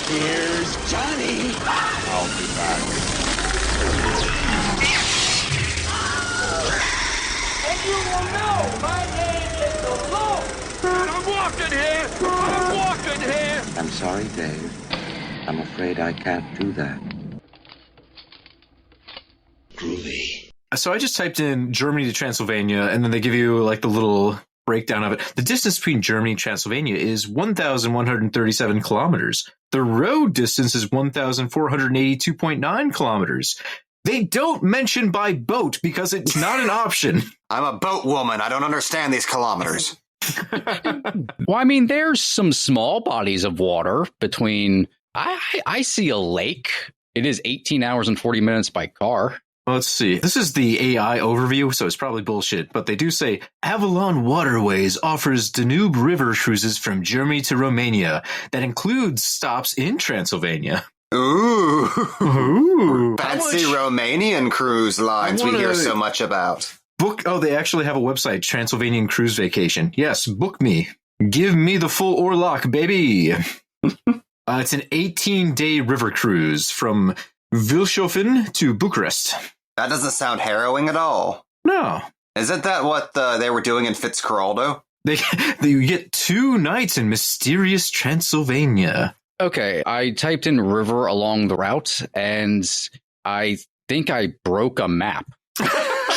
Here's Johnny. I'll be back. And you will know my name is the Lord. I'm walking here. I'm sorry, Dave. I'm afraid I can't do that. Groovy. So I just typed in Germany to Transylvania, and then they give you like the little breakdown of it. The distance between Germany and Transylvania is 1,137 kilometers. The road distance is 1,482.9 kilometers. They don't mention by boat because it's not an option. I'm a boat woman. I don't understand these kilometers. Well, I mean, there's some small bodies of water between. I see a lake. It is 18 hours and 40 minutes by car. Let's see. This is the AI overview, so it's probably bullshit. But they do say Avalon Waterways offers Danube River cruises from Germany to Romania that includes stops in Transylvania. Ooh. Fancy Romanian cruise lines we hear so much about. They actually have a website, Transylvanian Cruise Vacation. Yes, book me. Give me the full Orlok, baby. It's an 18-day river cruise from Vilshofen to Bucharest. That doesn't sound harrowing at all. No. Isn't that what they were doing in Fitzcarraldo? You get 2 nights in mysterious Transylvania. Okay, I typed in river along the route, and I think I broke a map.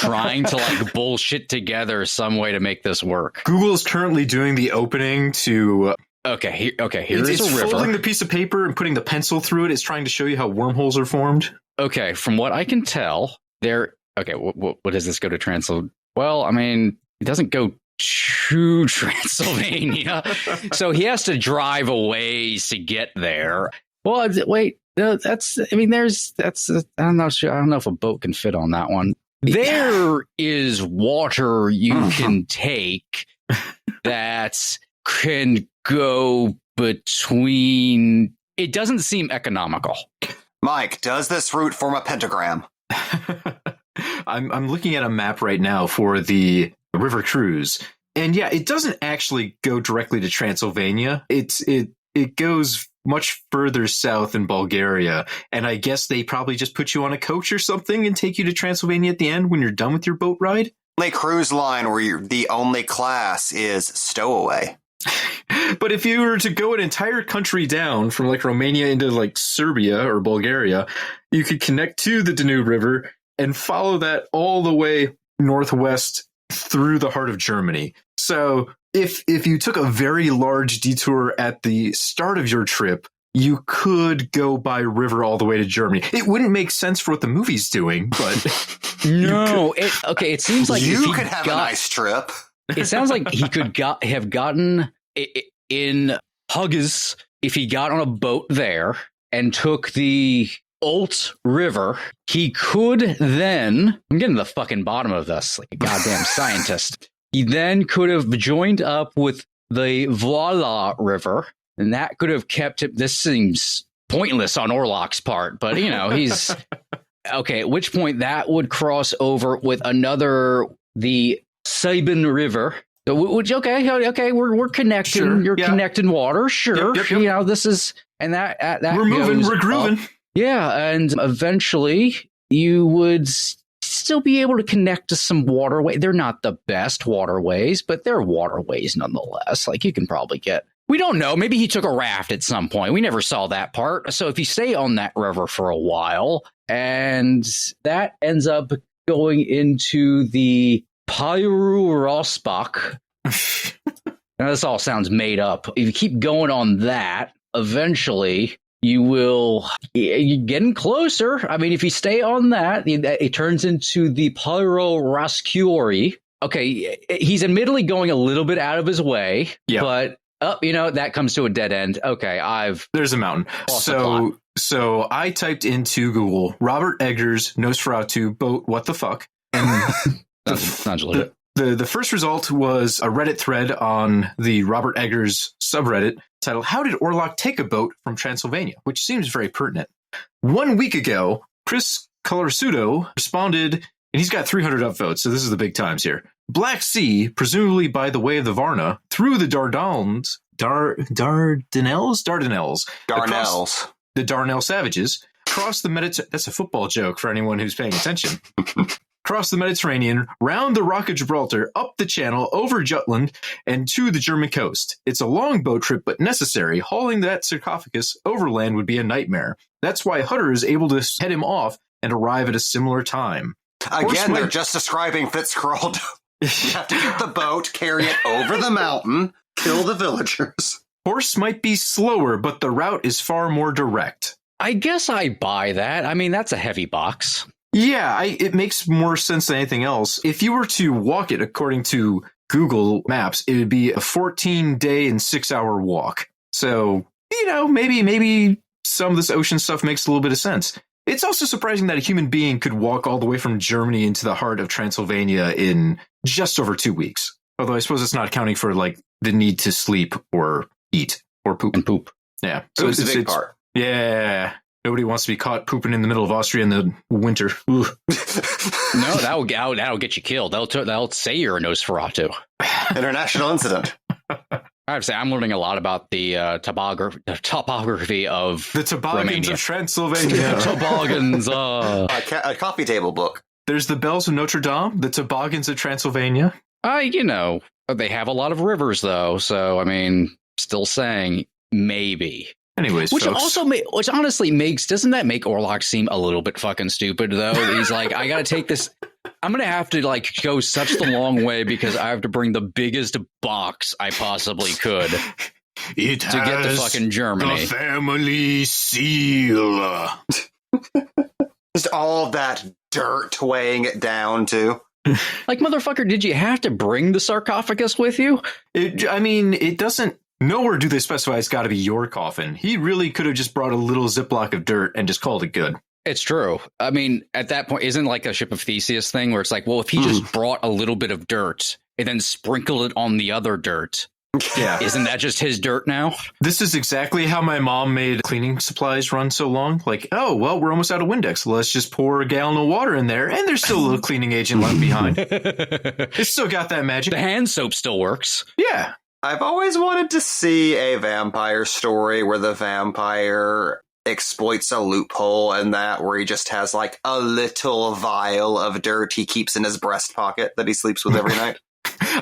Trying to like bullshit together some way to make this work. Google is currently doing the opening to... Here's a river. It's folding the piece of paper and putting the pencil through it. It's trying to show you how wormholes are formed. Okay, from what I can tell, what does this go to Transylvania? Well, I mean, it doesn't go to Transylvania, so he has to drive a ways to get there. Well, wait, I don't know if a boat can fit on that one. There is water you can take that can go between. It doesn't seem economical. Mike, does this route form a pentagram? I'm looking at a map right now for the river cruise. And yeah, it doesn't actually go directly to Transylvania. It goes much further south in Bulgaria. And I guess they probably just put you on a coach or something and take you to Transylvania at the end when you're done with your boat ride. A cruise line where the only class is stowaway. But if you were to go an entire country down from like Romania into like Serbia or Bulgaria, you could connect to the Danube River and follow that all the way northwest through the heart of Germany. So if you took a very large detour at the start of your trip, you could go by river all the way to Germany. It wouldn't make sense for what the movie's doing, but no. It seems like you could have a nice trip. It sounds like he could have gotten in Hugges if he got on a boat there and took the Olt River. He could then, I'm getting to the fucking bottom of this like a goddamn scientist. He then could have joined up with the Voila River, and that could have kept him. This seems pointless on Orlok's part, but he's okay. At which point that would cross over with the Sabine River. Which okay, we're connecting. Sure, You're connecting water, sure. Yep. This is and that we're moving, we're grooving. Yeah, and eventually you would still be able to connect to some waterway. They're not the best waterways, but they're waterways nonetheless. Like you can probably get. We don't know. Maybe he took a raft at some point. We never saw that part. So if you stay on that river for a while, and that ends up going into the Pyru Rosbach. Now this all sounds made up. If you keep going on that, eventually you're getting closer. I mean, if you stay on that, it turns into the Pyro Rascuri. Okay, he's admittedly going a little bit out of his way, but that comes to a dead end. Okay, there's a mountain. So I typed into Google Robert Eggers Nosferatu boat. What the fuck? And the first result was a Reddit thread on the Robert Eggers subreddit titled, "How did Orlok take a boat from Transylvania?" which seems very pertinent. 1 week ago, Chris Colorsudo responded, and he's got 300 upvotes, so this is the big times here. Black Sea, presumably by the way of the Varna, through the Dardanelles Dardanelles? Darnells. The Darnell Savages crossed the Mediterranean. That's a football joke for anyone who's paying attention. Cross the Mediterranean, round the Rock of Gibraltar, up the Channel, over Jutland, and to the German coast. It's a long boat trip, but necessary. Hauling that sarcophagus overland would be a nightmare. That's why Hutter is able to head him off and arrive at a similar time. Again, they're just describing Fitzcarraldo. You have to get the boat, carry it over the mountain, kill the villagers. Horse might be slower, but the route is far more direct. I guess I buy that. I mean, that's a heavy box. Yeah, it makes more sense than anything else. If you were to walk it according to Google Maps, it would be a 14-day and 6-hour walk. So, maybe some of this ocean stuff makes a little bit of sense. It's also surprising that a human being could walk all the way from Germany into the heart of Transylvania in just over 2 weeks. Although I suppose it's not accounting for the need to sleep or eat or poop. And poop. Yeah. So it's a big part. Yeah. Nobody wants to be caught pooping in the middle of Austria in the winter. No, that'll get you killed. They'll say you're a Nosferatu. International incident. I have to say, I'm learning a lot about the topography of the toboggans Romania. of Transylvania. Toboggans. A coffee table book. There's the bells of Notre Dame, the toboggans of Transylvania. They have a lot of rivers, though. So, I mean, still saying maybe. Anyways, which folks. which honestly doesn't that make Orlok seem a little bit fucking stupid, though? He's like, I gotta take this. I'm gonna have to go such the long way because I have to bring the biggest box I possibly could to get to fucking Germany. The family seal. Just all that dirt weighing it down, too. Motherfucker, did you have to bring the sarcophagus with you? It doesn't. Nowhere do they specify it's got to be your coffin. He really could have just brought a little Ziploc of dirt and just called it good. It's true. I mean, at that point, isn't a Ship of Theseus thing where it's like, well, if he just brought a little bit of dirt and then sprinkled it on the other dirt, yeah, isn't that just his dirt now? This is exactly how my mom made cleaning supplies run so long. We're almost out of Windex. Let's just pour a gallon of water in there, and there's still a little cleaning agent left behind. It's still got that magic. The hand soap still works. Yeah. I've always wanted to see a vampire story where the vampire exploits a loophole and that where he just has a little vial of dirt he keeps in his breast pocket that he sleeps with every night.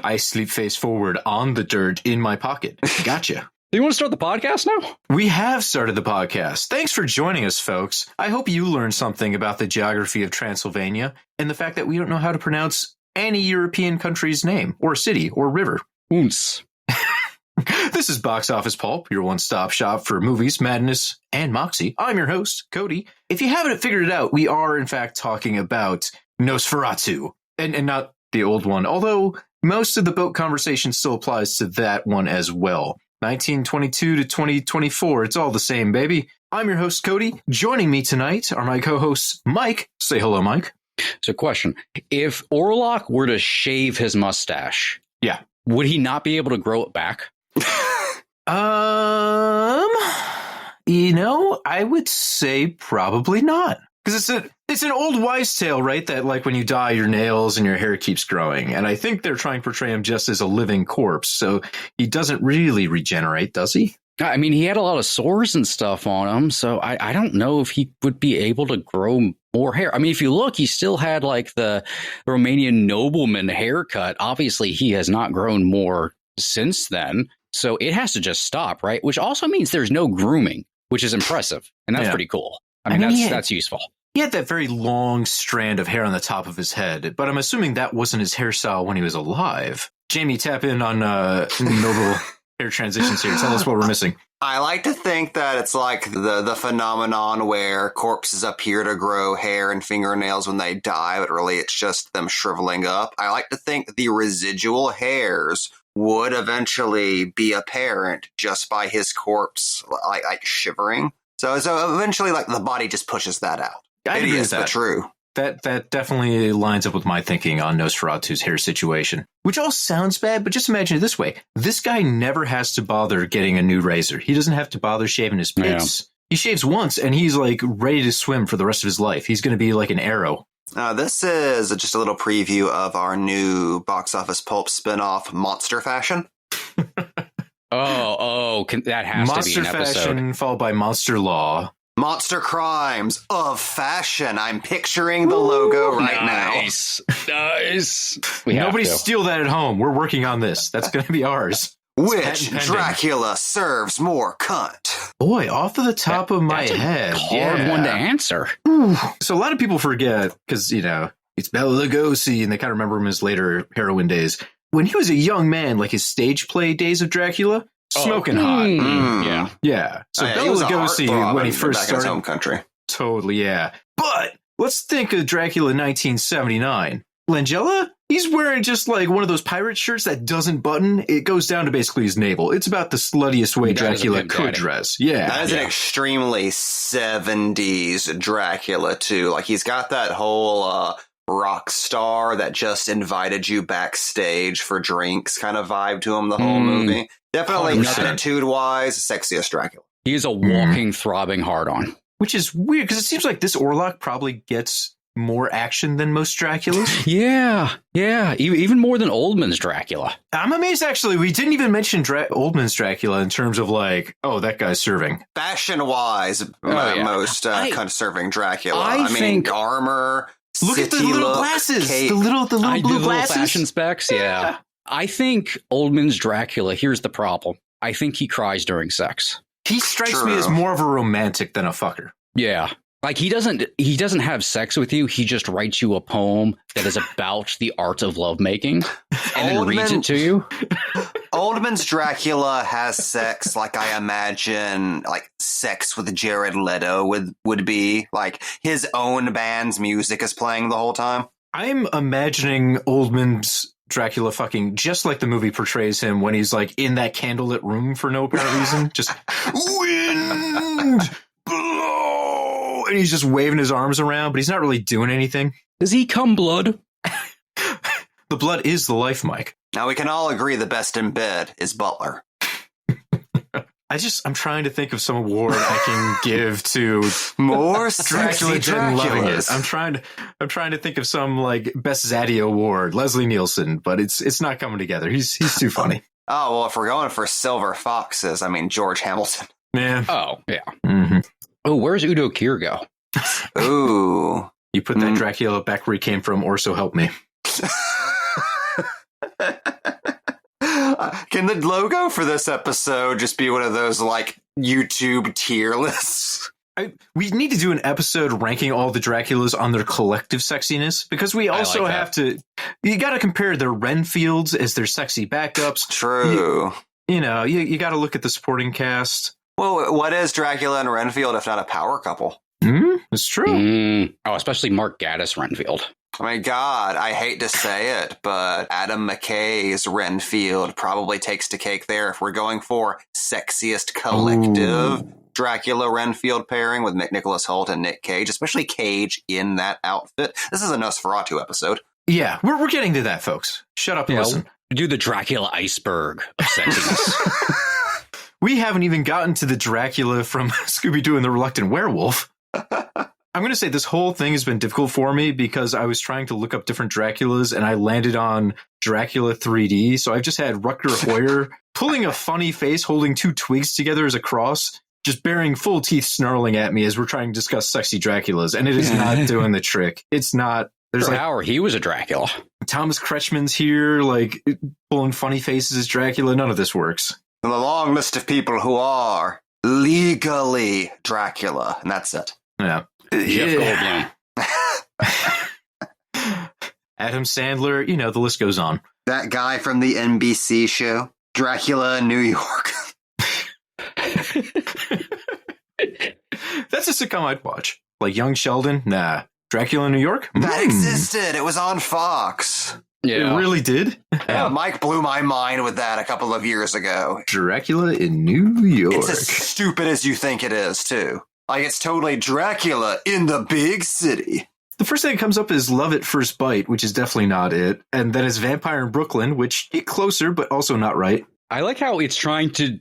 I sleep face forward on the dirt in my pocket. Gotcha. Do you want to start the podcast now? We have started the podcast. Thanks for joining us, folks. I hope you learned something about the geography of Transylvania and the fact that we don't know how to pronounce any European country's name or city or river. Oons. This is Box Office Pulp, your one-stop shop for movies, madness, and moxie. I'm your host, Cody. If you haven't figured it out, we are, in fact, talking about Nosferatu, and not the old one, although most of the boat conversation still applies to that one as well. 1922 to 2024, it's all the same, baby. I'm your host, Cody. Joining me tonight are my co-hosts, Mike. Say hello, Mike. So, question. If Orlok were to shave his mustache, yeah, would he not be able to grow it back? I would say probably not. Because it's an old wives' tale, right? That when you die, your nails and your hair keeps growing. And I think they're trying to portray him just as a living corpse. So he doesn't really regenerate, does he? I mean, he had a lot of sores and stuff on him. So I don't know if he would be able to grow more hair. I mean, if you look, he still had the Romanian nobleman haircut. Obviously, he has not grown more since then. So it has to just stop, right? Which also means there's no grooming, which is impressive. And that's pretty cool. I mean, that's useful. He had that very long strand of hair on the top of his head, but I'm assuming that wasn't his hairstyle when he was alive. Jamie, tap in on noble hair transitions here. Tell us what we're missing. I like to think that it's like the phenomenon where corpses appear to grow hair and fingernails when they die, but really it's just them shriveling up. I like to think the residual hairs would eventually be apparent just by his corpse, like shivering. So eventually, the body just pushes that out. I agree with that. But true. That definitely lines up with my thinking on Nosferatu's hair situation, which all sounds bad, but just imagine it this way. This guy never has to bother getting a new razor. He doesn't have to bother shaving his pits. Yeah. He shaves once and he's ready to swim for the rest of his life. He's going to be like an arrow. This is just a little preview of our new Box Office Pulp spinoff, Monster Fashion. That has Monster to be an episode. fashion followed by monster law. Monster crimes of fashion. I'm picturing the logo right Nice. We have Nobody to. steal that at home. We're working on this. That's going to be ours. now. Which patent pending. Dracula serves more cunt? Boy, off of the top of my That's a head. hard one to answer. So a lot of people forget because, it's Bela Lugosi and they kind of remember him his later heroin days. When he was a young man, like his stage play days of Dracula, smoking hot. Yeah. Yeah. So He Bela was a Lugosi, heartthrob when he back first in his started, home country. totally, yeah. But let's think of Dracula 1979. Langella, he's wearing just like one of those pirate shirts that doesn't button. It goes down to basically his navel. It's about the sluttiest way That is a Dracula good could daddy. dress. Yeah. That is an extremely 70s Dracula, too. Like, he's got that whole rock star that just invited you backstage for drinks kind of vibe to him the whole movie. Definitely 100%. attitude-wise, sexiest Dracula. He is a walking, throbbing hard-on. Which is weird because it seems like this Orlok probably gets more action than most Draculas. Yeah. Even more than Oldman's Dracula. I'm amazed, actually. We didn't even mention Oldman's Dracula in terms of like, that guy's serving. Fashion-wise, yeah. most conserving Dracula. I think armor, Look at the city little look, glasses. cape. The little blue I do the little glasses. fashion specs, yeah. I think Oldman's Dracula, here's the problem. I think he cries during sex. He strikes True. me as more of a romantic than a fucker. Yeah. Like he doesn't have sex with you. He just writes you a poem that is about the art of lovemaking and then reads it to you. Oldman's Dracula has sex like I imagine like sex with Jared Leto would be. Like his own band's music is playing the whole time. I'm imagining Oldman's Dracula fucking just like the movie portrays him when he's like in that candlelit room for no apparent reason. Just wind blow, and he's just waving his arms around, but he's not really doing anything. Does he come blood? The blood is the life, Mike. Now we can all agree the best in bed is Butler. I'm trying to think of some award I can give to More Dracula sexy dead and loving it. Draculas. I'm trying to think of some like best Zaddy award, Leslie Nielsen, but it's not coming together. He's too funny. Oh, well, if we're going for silver foxes, I mean, George Hamilton. Man. Oh, yeah. Mm-hmm. Oh, where's Udo Kier go? Ooh. You put that Dracula back where he came from, or so help me. Can the logo for this episode just be one of those like YouTube tier lists? We need to do an episode ranking all the Draculas on their collective sexiness, because we also like have to. You got to compare their Renfields as their sexy backups. True. You got to look at the supporting cast. Well, what is Dracula and Renfield if not a power couple? It's true. Oh, especially Mark Gatiss Renfield. Oh my God, I hate to say it, but Adam McKay's Renfield probably takes the cake there if we're going for sexiest collective Dracula Renfield pairing with Nicolas Hoult and Nick Cage, especially Cage in that outfit. This is a Nosferatu episode. Yeah, we're getting to that, folks. Shut up and listen. Do the Dracula iceberg of sexiness. We haven't even gotten to the Dracula from Scooby-Doo and the Reluctant Werewolf. I'm going to say this whole thing has been difficult for me because I was trying to look up different Draculas and I landed on Dracula 3D. So I've just had Rutger Hauer pulling a funny face, holding two twigs together as a cross, just baring full teeth snarling at me as we're trying to discuss sexy Draculas. And it is not doing the trick. It's not. There's like Hauer, he was a Dracula. Thomas Kretschmann's here, like pulling funny faces as Dracula. None of this works. And the long list of people who are legally Dracula, and that's it. Yeah. Jeff Goldblum. Adam Sandler, the list goes on. That guy from the NBC show, Dracula in New York. That's a sitcom I'd watch. Like Young Sheldon? Nah. Dracula in New York? That existed. It was on Fox. Yeah. It really did? Mike blew my mind with that a couple of years ago. Dracula in New York. It's as stupid as you think it is, too. Like, it's totally Dracula in the big city. The first thing that comes up is Love at First Bite, which is definitely not it. And then it's Vampire in Brooklyn, which is closer, but also not right. I like how it's trying to,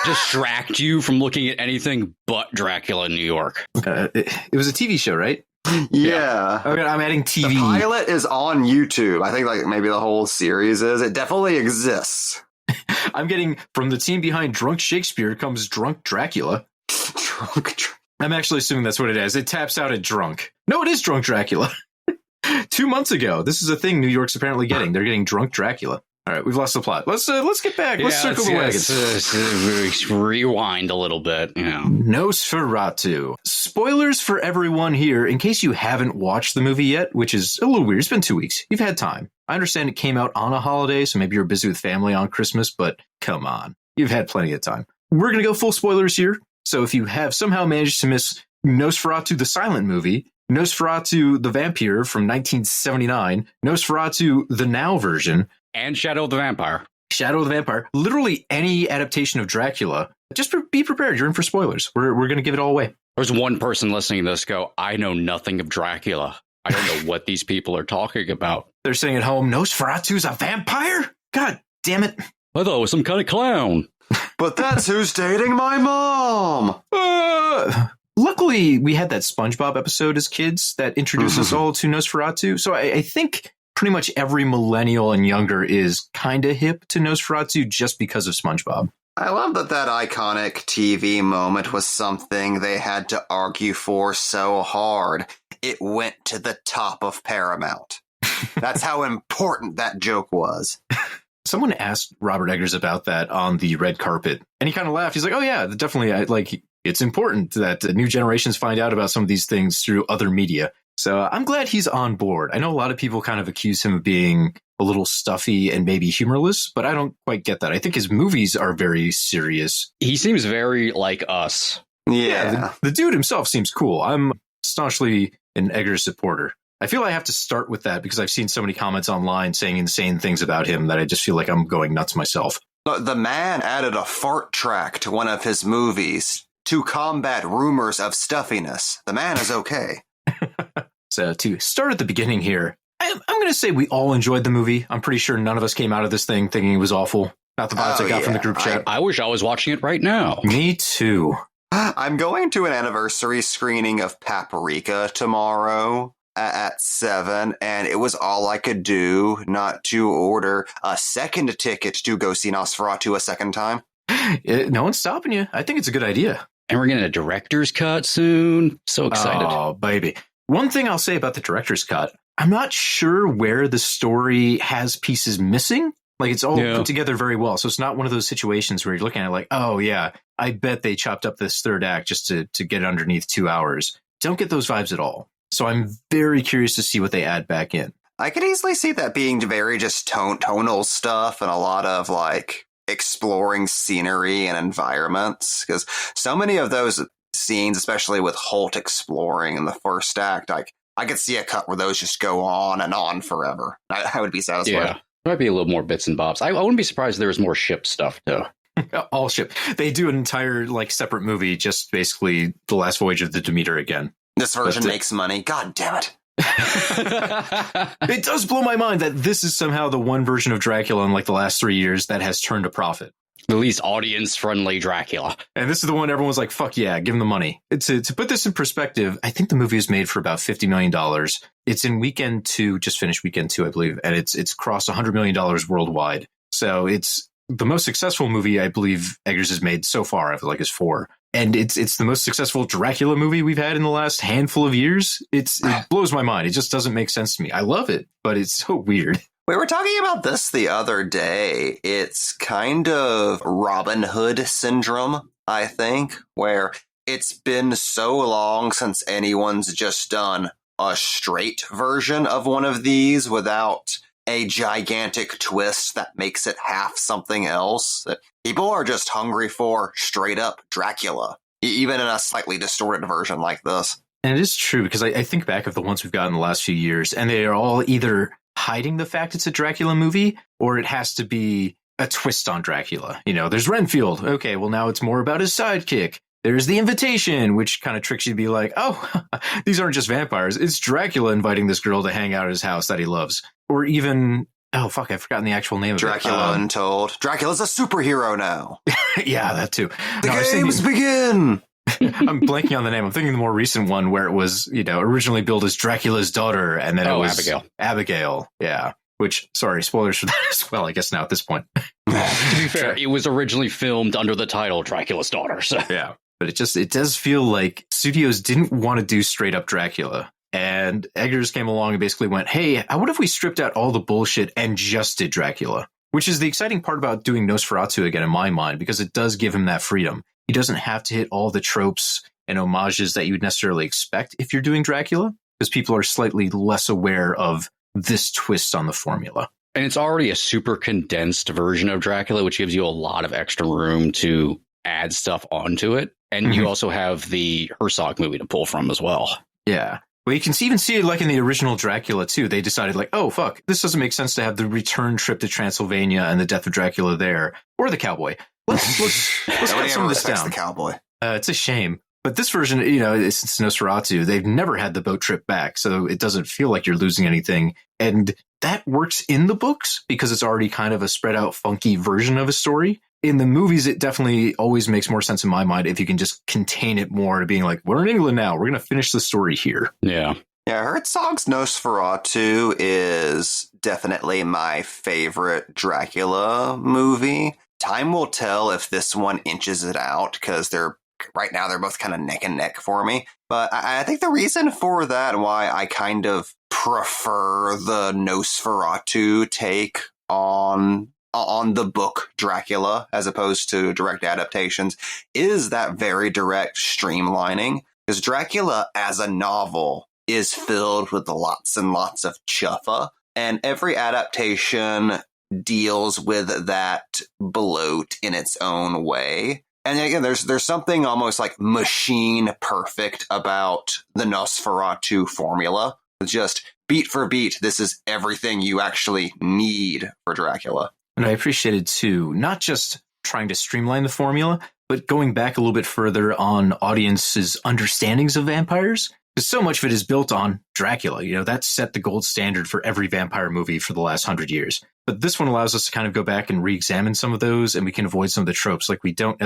distract you from looking at anything but Dracula in New York. It was a TV show, right? Yeah. Okay, I'm adding TV. The pilot is on YouTube. I think maybe the whole series is. It definitely exists. I'm getting from the team behind Drunk Shakespeare comes Drunk Dracula. I'm actually assuming that's what it is. It taps out at drunk. No, it is Drunk Dracula. 2 months ago. This is a thing New York's apparently getting. They're getting Drunk Dracula. All right, we've lost the plot. Let's get back. Let's circle the wagons. Rewind a little bit. Nosferatu. Spoilers for everyone here, in case you haven't watched the movie yet, which is a little weird. It's been 2 weeks. You've had time. I understand it came out on a holiday, so maybe you're busy with family on Christmas, but come on. You've had plenty of time. We're going to go full spoilers here. So if you have somehow managed to miss Nosferatu the silent movie, Nosferatu the vampire from 1979, Nosferatu the now version, and Shadow of the Vampire. Shadow of the Vampire. Literally any adaptation of Dracula. Just be prepared. You're in for spoilers. We're going to give it all away. There's one person listening to this go, I know nothing of Dracula. I don't know what these people are talking about. They're saying at home, Nosferatu's a vampire? God damn it. I thought it was some kind of clown. But that's who's dating my mom. Luckily, we had that SpongeBob episode as kids that introduced us all to Nosferatu. So I think pretty much every millennial and younger is kind of hip to Nosferatu just because of SpongeBob. I love that iconic TV moment was something they had to argue for so hard. It went to the top of Paramount. That's how important that joke was. Someone asked Robert Eggers about that on the red carpet, and he kind of laughed. He's like, oh, yeah, definitely. It's important that new generations find out about some of these things through other media. So I'm glad he's on board. I know a lot of people kind of accuse him of being a little stuffy and maybe humorless, but I don't quite get that. I think his movies are very serious. He seems very like us. Yeah. The dude himself seems cool. I'm staunchly an Eggers supporter. I feel I have to start with that because I've seen so many comments online saying insane things about him that I just feel like I'm going nuts myself. The man added a fart track to one of his movies to combat rumors of stuffiness. The man is okay. So to start at the beginning here, I'm going to say we all enjoyed the movie. I'm pretty sure none of us came out of this thing thinking it was awful. Not the vibes I got from the group chat. I wish I was watching it right now. Me too. I'm going to an anniversary screening of Paprika tomorrow at 7, and it was all I could do not to order a second ticket to go see Nosferatu a second time. No one's stopping you. I think it's a good idea. And we're getting a director's cut soon. So excited. Oh, baby. One thing I'll say about the director's cut, I'm not sure where the story has pieces missing. Like, it's all put together very well. So it's not one of those situations where you're looking at it like, oh, yeah, I bet they chopped up this third act just to get underneath 2 hours. Don't get those vibes at all. So I'm very curious to see what they add back in. I could easily see that being very just tonal stuff and a lot of, like, exploring scenery and environments. Because so many of those scenes, especially with Hoult exploring in the first act, I could see a cut where those just go on and on forever. I would be satisfied. Yeah, there might be a little more bits and bobs. I wouldn't be surprised if there was more ship stuff, too. All ship. They do an entire, separate movie, just basically The Last Voyage of the Demeter again. This version makes money. God damn it. It does blow my mind that this is somehow the one version of Dracula in the last 3 years that has turned a profit. The least audience-friendly Dracula. And this is the one everyone's like, fuck yeah, give him the money. To put this in perspective, I think the movie is made for about $50 million. It's in weekend 2, just finished weekend 2, I believe, and it's crossed $100 million worldwide. So it's the most successful movie I believe Eggers has made so far, I feel like, is 4. And it's the most successful Dracula movie we've had in the last handful of years. It blows my mind. It just doesn't make sense to me. I love it, but it's so weird. We were talking about this the other day. It's kind of Robin Hood syndrome, I think, where it's been so long since anyone's just done a straight version of one of these without a gigantic twist that makes it half something else. People are just hungry for straight up Dracula, even in a slightly distorted version like this. And it is true, because I think back of the ones we've got in the last few years, and they are all either hiding the fact it's a Dracula movie, or it has to be a twist on Dracula. There's Renfield. Okay, well, now it's more about his sidekick. There's The Invitation, which kind of tricks you to be like, oh, these aren't just vampires. It's Dracula inviting this girl to hang out at his house that he loves. Or even, oh, fuck, I've forgotten the actual name Dracula of it. Untold. Dracula's a superhero now. Yeah, that too. The games begin! I'm blanking on the name. I'm thinking the more recent one where it was, originally billed as Dracula's daughter, and then it was Abigail. Abigail, yeah. which, sorry, spoilers for that as well, I guess now at this point. To be fair, it was originally filmed under the title Dracula's Daughter. So. Yeah, but it does feel like studios didn't want to do straight up Dracula. And Eggers came along and basically went, hey, what if we stripped out all the bullshit and just did Dracula? Which is the exciting part about doing Nosferatu again, in my mind, because it does give him that freedom. He doesn't have to hit all the tropes and homages that you would necessarily expect if you're doing Dracula, because people are slightly less aware of this twist on the formula. And it's already a super condensed version of Dracula, which gives you a lot of extra room to add stuff onto it. And you also have the Herzog movie to pull from as well. Yeah. Well, you can even see it like in the original Dracula, too. They decided like, oh, fuck, this doesn't make sense to have the return trip to Transylvania and the death of Dracula there, or the cowboy. Let's cut some of this down. The cowboy. It's a shame. But this version, it's Nosferatu. They've never had the boat trip back, so it doesn't feel like you're losing anything. And that works in the books because it's already kind of a spread out, funky version of a story. In the movies, it definitely always makes more sense in my mind if you can just contain it more to being like, we're in England now. We're going to finish the story here. Yeah. Yeah, Herzog's Nosferatu is definitely my favorite Dracula movie. Time will tell if this one inches it out, because right now they're both kind of neck and neck for me. But I think the reason for that, why I kind of prefer the Nosferatu take on the book Dracula as opposed to direct adaptations, is that very direct streamlining. Because Dracula as a novel is filled with lots and lots of chuffa, and every adaptation deals with that bloat in its own way. And again, there's something almost like machine perfect about the Nosferatu formula. Just beat for beat, this is everything you actually need for Dracula. And I appreciated, too, not just trying to streamline the formula, but going back a little bit further on audiences' understandings of vampires. Because so much of it is built on Dracula. That set the gold standard for every vampire movie for the last 100 years. But this one allows us to kind of go back and re-examine some of those, and we can avoid some of the tropes. Like I don't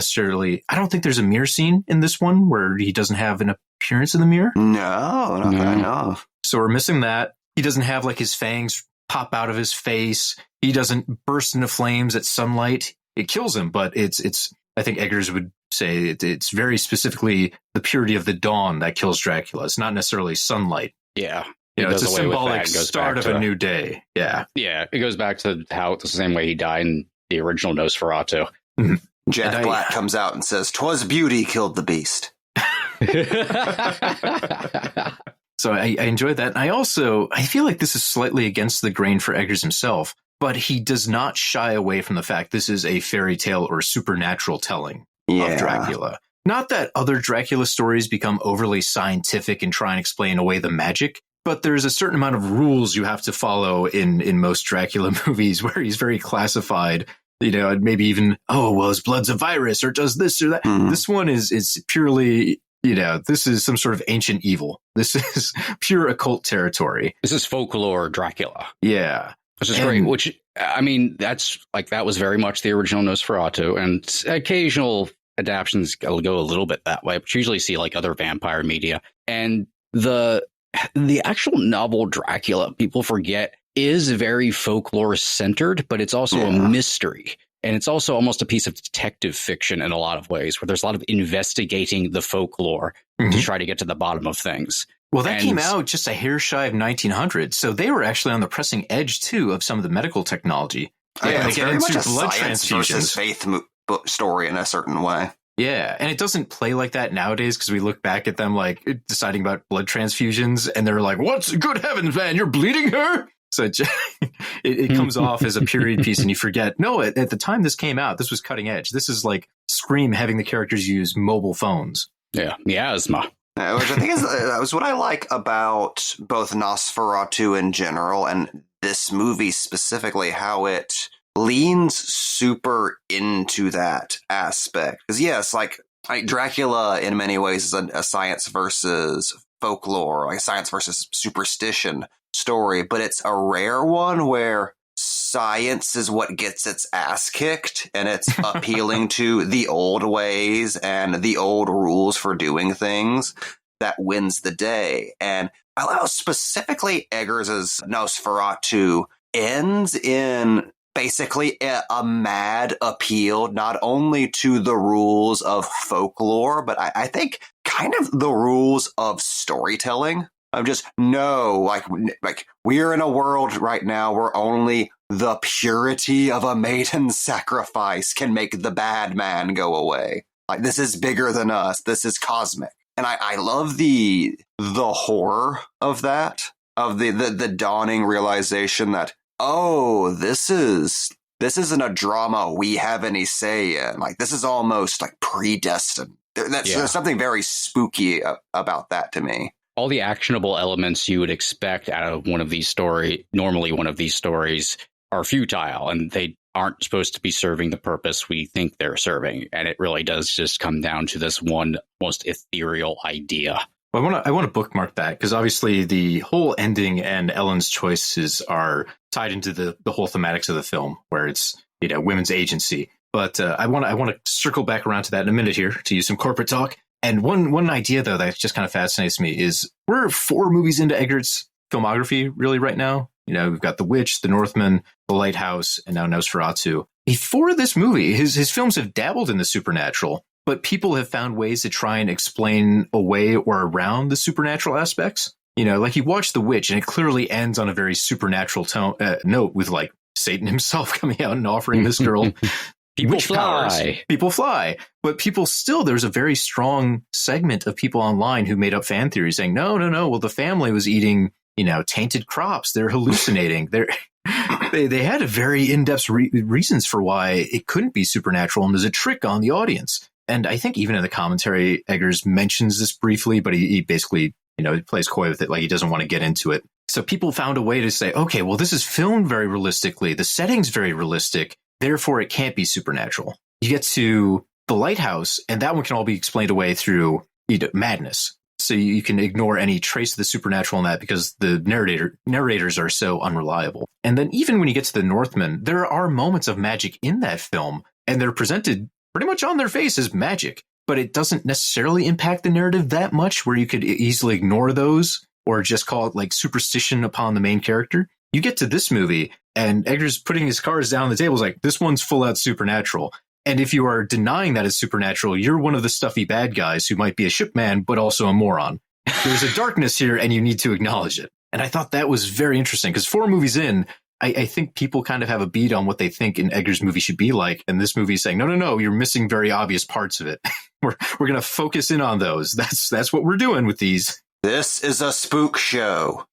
think there's a mirror scene in this one where he doesn't have an appearance in the mirror. No, not that I know of. So we're missing that. He doesn't have like his fangs pop out of his face. He doesn't burst into flames at sunlight. It kills him, but it's I think Eggers would say it's very specifically the purity of the dawn that kills Dracula. It's not necessarily sunlight. Yeah. It's a symbolic start of a new day. Yeah. Yeah. It goes back to how it's the same way he died in the original Nosferatu. Jack Black comes out and says, "'Twas beauty killed the beast." So I enjoyed that. And I feel like this is slightly against the grain for Eggers himself, but he does not shy away from the fact this is a fairy tale or supernatural telling of Dracula. Not that other Dracula stories become overly scientific and try and explain away the magic, but there's a certain amount of rules you have to follow in most Dracula movies where he's very classified. Maybe even, his blood's a virus or does this or that. Mm-hmm. This one is purely, this is some sort of ancient evil. This is pure occult territory. This is folklore Dracula. Yeah. Which is great. Which, I mean, that was very much the original Nosferatu, and occasional adaptions go a little bit that way, but you usually see like other vampire media. And the actual novel Dracula, people forget, is very folklore centered, but it's also a mystery. And it's also almost a piece of detective fiction in a lot of ways, where there's a lot of investigating the folklore to try to get to the bottom of things. Well, that came out just a hair shy of 1900, so they were actually on the pressing edge, too, of some of the medical technology. It's very much a science versus faith story in a certain way. Yeah, and it doesn't play like that nowadays because we look back at them like deciding about blood transfusions, and they're like, "What's good heavens, man? You're bleeding her?" So it comes off as a period piece, and you forget. No, at the time this came out, this was cutting edge. This is like Scream having the characters use mobile phones. Yeah, miasma. Which I think is what I like about both Nosferatu in general and this movie specifically, how it leans super into that aspect. Because yes, like Dracula in many ways is a science versus folklore, like a science versus superstition story, but it's a rare one where science is what gets its ass kicked, and it's appealing to the old ways and the old rules for doing things that wins the day. And I love specifically Eggers' Nosferatu ends in basically a mad appeal, not only to the rules of folklore, but I think kind of the rules of storytelling. I'm just, no, like we're in a world right now where only the purity of a maiden's sacrifice can make the bad man go away. Like, this is bigger than us. This is cosmic. And I love the horror of that, of the dawning realization that, oh, this isn't a drama we have any say in. Like, this is almost like predestined. There's something very spooky about that to me. All the actionable elements you would expect out of one of these stories, are futile, and they aren't supposed to be serving the purpose we think they're serving. And it really does just come down to this one most ethereal idea. Well, I want to bookmark that, because obviously the whole ending and Ellen's choices are tied into the whole thematics of the film, where it's, women's agency. But I want to circle back around to that in a minute here to use some corporate talk. And one idea, though, that just kind of fascinates me is we're 4 movies into Eggers' filmography really right now. We've got The Witch, The Northman, The Lighthouse, and now Nosferatu. Before this movie, his films have dabbled in the supernatural, but people have found ways to try and explain away or around the supernatural aspects. Like you watch The Witch, and it clearly ends on a very supernatural note with, like, Satan himself coming out and offering this girl People witch fly. powers. People fly. But there's a very strong segment of people online who made up fan theories saying, no. Well, the family was eating, tainted crops. They're hallucinating. They had a very in-depth reasons for why it couldn't be supernatural, and there's a trick on the audience. And I think even in the commentary, Eggers mentions this briefly, but he basically, he plays coy with it, like he doesn't want to get into it. So people found a way to say, okay, well, this is filmed very realistically. The setting's very realistic. Therefore, it can't be supernatural. You get to The Lighthouse, and that one can all be explained away through madness. So you can ignore any trace of the supernatural in that because the narrators are so unreliable. And then even when you get to The Northman, there are moments of magic in that film, and they're presented pretty much on their face as magic. But it doesn't necessarily impact the narrative that much, where you could easily ignore those or just call it like superstition upon the main character. You get to this movie, and Eggers putting his cards down on the table is like, this one's full out supernatural. And if you are denying that it's supernatural, you're one of the stuffy bad guys who might be a shipman, but also a moron. There's a darkness here, and you need to acknowledge it. And I thought that was very interesting, because 4 movies in, I think people kind of have a beat on what they think an Eggers movie should be like. And this movie is saying, no, you're missing very obvious parts of it. We're going to focus in on those. That's what we're doing with these. This is a spook show.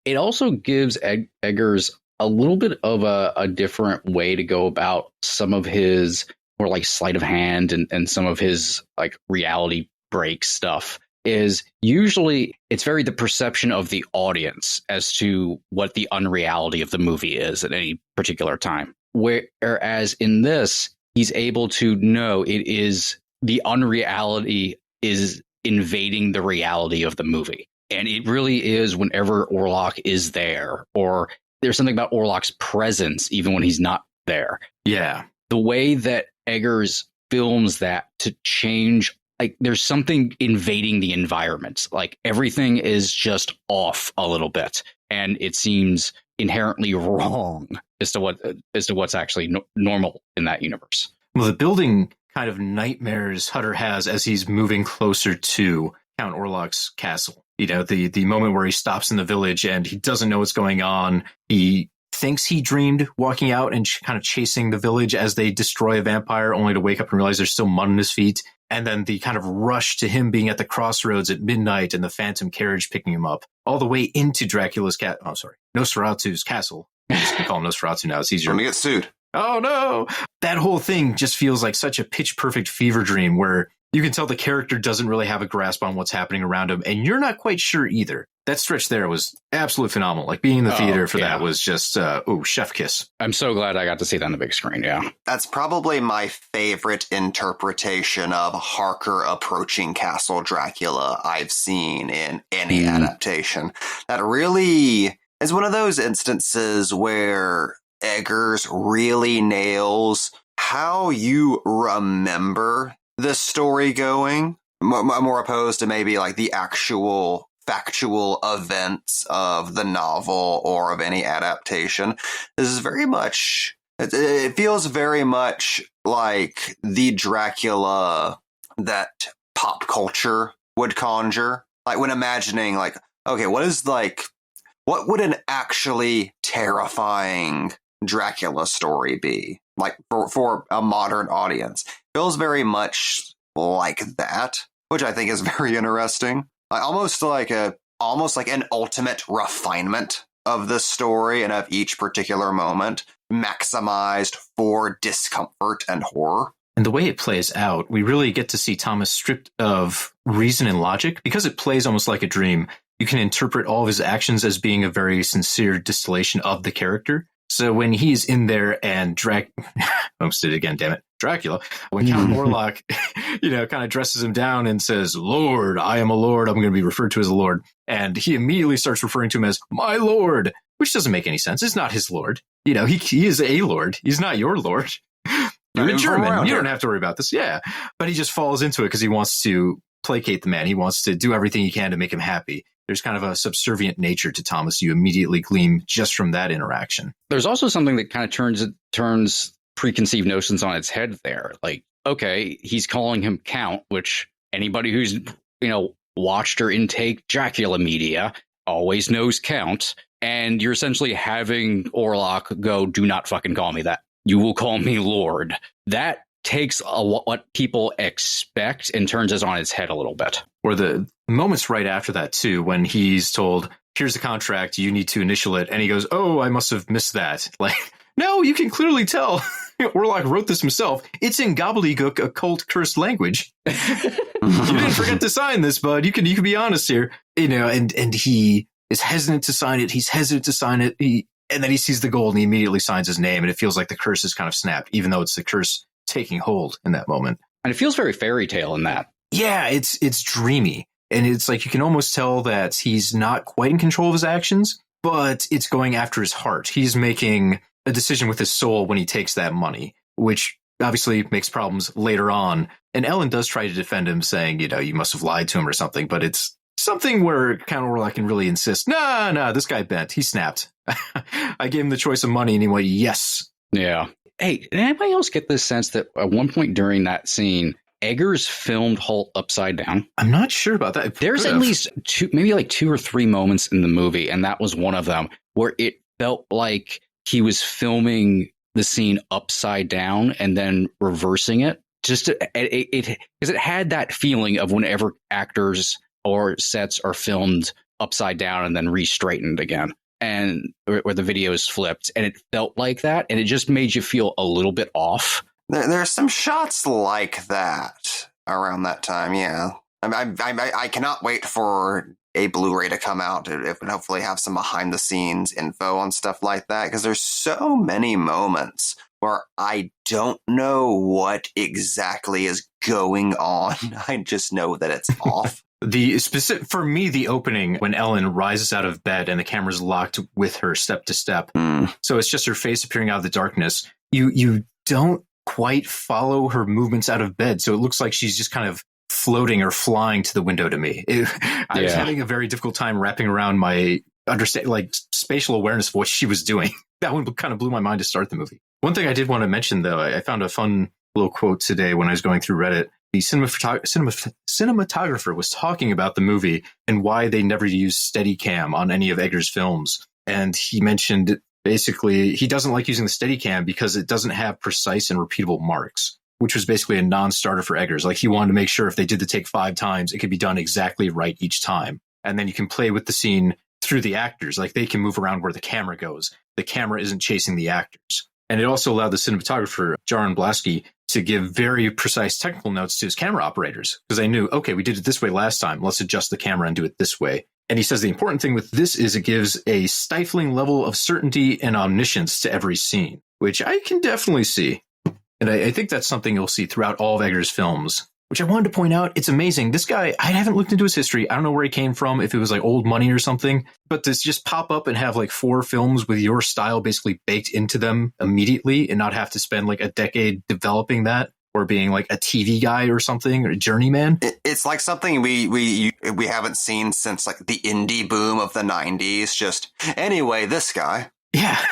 It also gives Eggers a little bit of a different way to go about some of his more like sleight of hand and some of his like reality break stuff. Is usually it's very the perception of the audience as to what the unreality of the movie is at any particular time. Whereas in this, he's able to know it is the unreality is invading the reality of the movie. And it really is whenever Orlok is there, or there's something about Orlok's presence, even when he's not there. Yeah. The way that Eggers films that to change, like there's something invading the environment. Like everything is just off a little bit, and it seems inherently wrong as to what's actually normal in that universe. Well, the building kind of nightmares Hutter has as he's moving closer to Count Orlok's castle. The moment where he stops in the village and he doesn't know what's going on. He thinks he dreamed walking out and kind of chasing the village as they destroy a vampire, only to wake up and realize there's still mud on his feet. And then the kind of rush to him being at the crossroads at midnight and the phantom carriage picking him up all the way into Nosferatu's castle. I just can call him Nosferatu now. It's easier. Let me get sued. Oh, no. That whole thing just feels like such a pitch perfect fever dream where you can tell the character doesn't really have a grasp on what's happening around him, and you're not quite sure either. That stretch there was absolutely phenomenal. Like being in the theater for that was just, chef kiss. I'm so glad I got to see that on the big screen, yeah. That's probably my favorite interpretation of Harker approaching Castle Dracula I've seen in any adaptation. That really is one of those instances where Eggers really nails how you remember the story going, more opposed to maybe like the actual factual events of the novel or of any adaptation. This is very much, it feels very much like the Dracula that pop culture would conjure. Like when imagining like, okay, what would an actually terrifying Dracula story be? Like for a modern audience. Feels very much like that, which I think is very interesting. Almost like an ultimate refinement of the story and of each particular moment, maximized for discomfort and horror. And the way it plays out, we really get to see Thomas stripped of reason and logic. Because it plays almost like a dream, you can interpret all of his actions as being a very sincere distillation of the character. So when he's in there and almost did it again, damn it, Dracula, when Count Orlok, kind of dresses him down and says, "Lord, I am a lord. I'm going to be referred to as a lord." And he immediately starts referring to him as "my lord," which doesn't make any sense. It's not his lord. He is a lord. He's not your lord. You're in German. You don't have to worry about this. Yeah. But he just falls into it because he wants to placate the man. He wants to do everything he can to make him happy. There's kind of a subservient nature to Thomas you immediately glean just from that interaction. There's also something that kind of turns preconceived notions on its head there. Like, okay, he's calling him Count, which anybody who's, watched or intake Dracula media always knows Count. And you're essentially having Orlok go, "Do not fucking call me that. You will call me Lord." That takes what people expect and turns us on its head a little bit. Or the moments right after that, too, when he's told, "Here's the contract, you need to initial it." And he goes, "Oh, I must have missed that." Like, no, you can clearly tell Orlok wrote this himself. It's in gobbledygook, occult, cursed language. You didn't forget to sign this, bud. You can be honest here. And he is hesitant to sign it. He's hesitant to sign it. And then he sees the gold and he immediately signs his name. And it feels like the curse is kind of snapped, even though it's the curse taking hold in that moment. And it feels very fairy tale in that. Yeah, it's dreamy. And it's like you can almost tell that he's not quite in control of his actions, but it's going after his heart. He's making a decision with his soul when he takes that money, which obviously makes problems later on. And Ellen does try to defend him, saying, you must have lied to him or something. But it's something where Count Orlok can really insist, no, this guy bent. He snapped. I gave him the choice of money and he went, yes. Yeah. Hey, did anybody else get this sense that at one point during that scene, Eggers filmed Hoult upside down? I'm not sure about that. There's at least maybe 2 or 3 moments in the movie, and that was one of them, where it felt like he was filming the scene upside down and then reversing it. Because it had that feeling of whenever actors or sets are filmed upside down and then re-straightened again, and where the video is flipped, and it felt like that, and it just made you feel a little bit off. There's some shots like that around that time, yeah. I cannot wait for a Blu-ray to come out and hopefully have some behind-the-scenes info on stuff like that, because there's so many moments where I don't know what exactly is going on. I just know that it's off. For me, the opening when Ellen rises out of bed and the camera's locked with her step to step. So it's just her face appearing out of the darkness. You don't quite follow her movements out of bed. So it looks like she's just kind of floating or flying to the window to me. I was having a very difficult time wrapping around my spatial awareness of what she was doing. That one kind of blew my mind to start the movie. One thing I did want to mention, though, I found a fun little quote today when I was going through Reddit. The cinematographer was talking about the movie and why they never used Steadicam on any of Eggers' films. And he mentioned basically he doesn't like using the Steadicam because it doesn't have precise and repeatable marks, which was basically a non-starter for Eggers. Like, he wanted to make sure if they did the take 5 times, it could be done exactly right each time. And then you can play with the scene through the actors. Like, they can move around where the camera goes. The camera isn't chasing the actors. And it also allowed the cinematographer, Jaron Blasky, to give very precise technical notes to his camera operators, because they knew, okay, we did it this way last time. Let's adjust the camera and do it this way. And he says the important thing with this is it gives a stifling level of certainty and omniscience to every scene, which I can definitely see. And I think that's something you'll see throughout all of Eggers' films, which I wanted to point out. It's amazing. This guy, I haven't looked into his history. I don't know where he came from, if it was like old money or something, but to just pop up and have like 4 films with your style basically baked into them immediately and not have to spend like a decade developing that. or being like a TV guy or something, or a journeyman. It's like something we haven't seen since like the indie boom of the 90s. Just anyway, this guy. Yeah.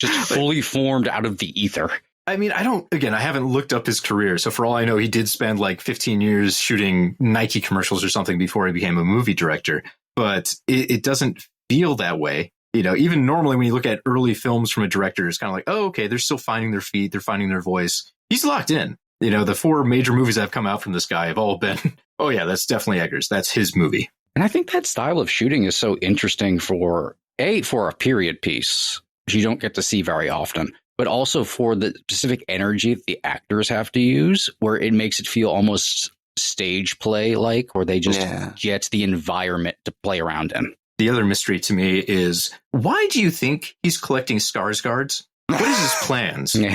Just fully formed out of the ether. I mean, I haven't looked up his career. So for all I know, he did spend like 15 years shooting Nike commercials or something before he became a movie director. But it doesn't feel that way. You know, even normally when you look at early films from a director, it's kind of like, oh, okay, they're still finding their feet. They're finding their voice. He's locked in. You know, the 4 major movies that have come out from this guy have all been, oh, yeah, that's definitely Eggers. That's his movie. And I think that style of shooting is so interesting for a period piece, which you don't get to see very often, but also for the specific energy that the actors have to use, where it makes it feel almost stage play like, where they just get the environment to play around in. The other mystery to me is, why do you think he's collecting Skarsgårds? What is his plans? He's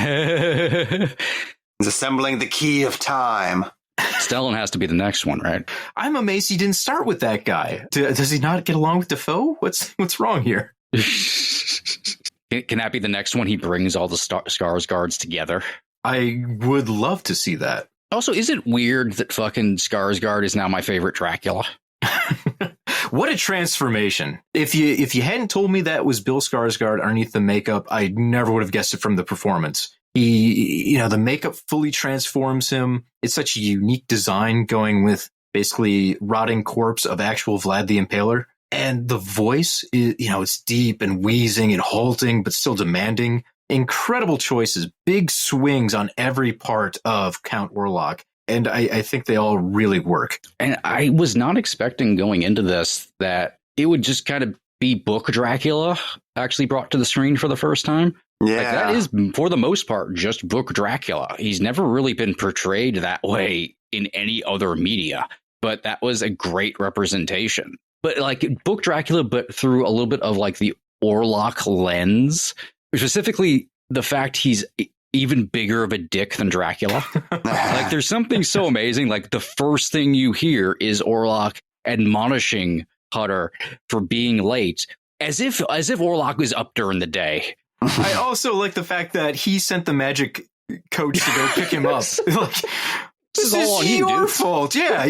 assembling the key of time. Stellan has to be the next one, right? I'm amazed he didn't start with that guy. Does he not get along with Dafoe? What's wrong here? Can that be the next one? He brings all the Skarsgårds together. I would love to see that. Also, is it weird that fucking Skarsgård is now my favorite Dracula? What a transformation. If you hadn't told me that was Bill Skarsgård underneath the makeup, I never would have guessed it from the performance. The makeup fully transforms him. It's such a unique design, going with basically rotting corpse of actual Vlad the Impaler. And the voice is, it's deep and wheezing and halting, but still demanding. Incredible choices, big swings on every part of Count Orlok. And I think they all really work. And I was not expecting going into this that it would just kind of be book Dracula actually brought to the screen for the first time. Yeah. Like, that is, for the most part, just book Dracula. He's never really been portrayed that way in any other media. But that was a great representation. But like book Dracula, but through a little bit of like the Orlok lens, specifically the fact he's even bigger of a dick than Dracula. Like, there's something so amazing. Like, the first thing you hear is Orlok admonishing Hutter for being late, as if Orlok was up during the day. I also like the fact that he sent the magic coach to go pick him up. Like, this is your fault. Yeah,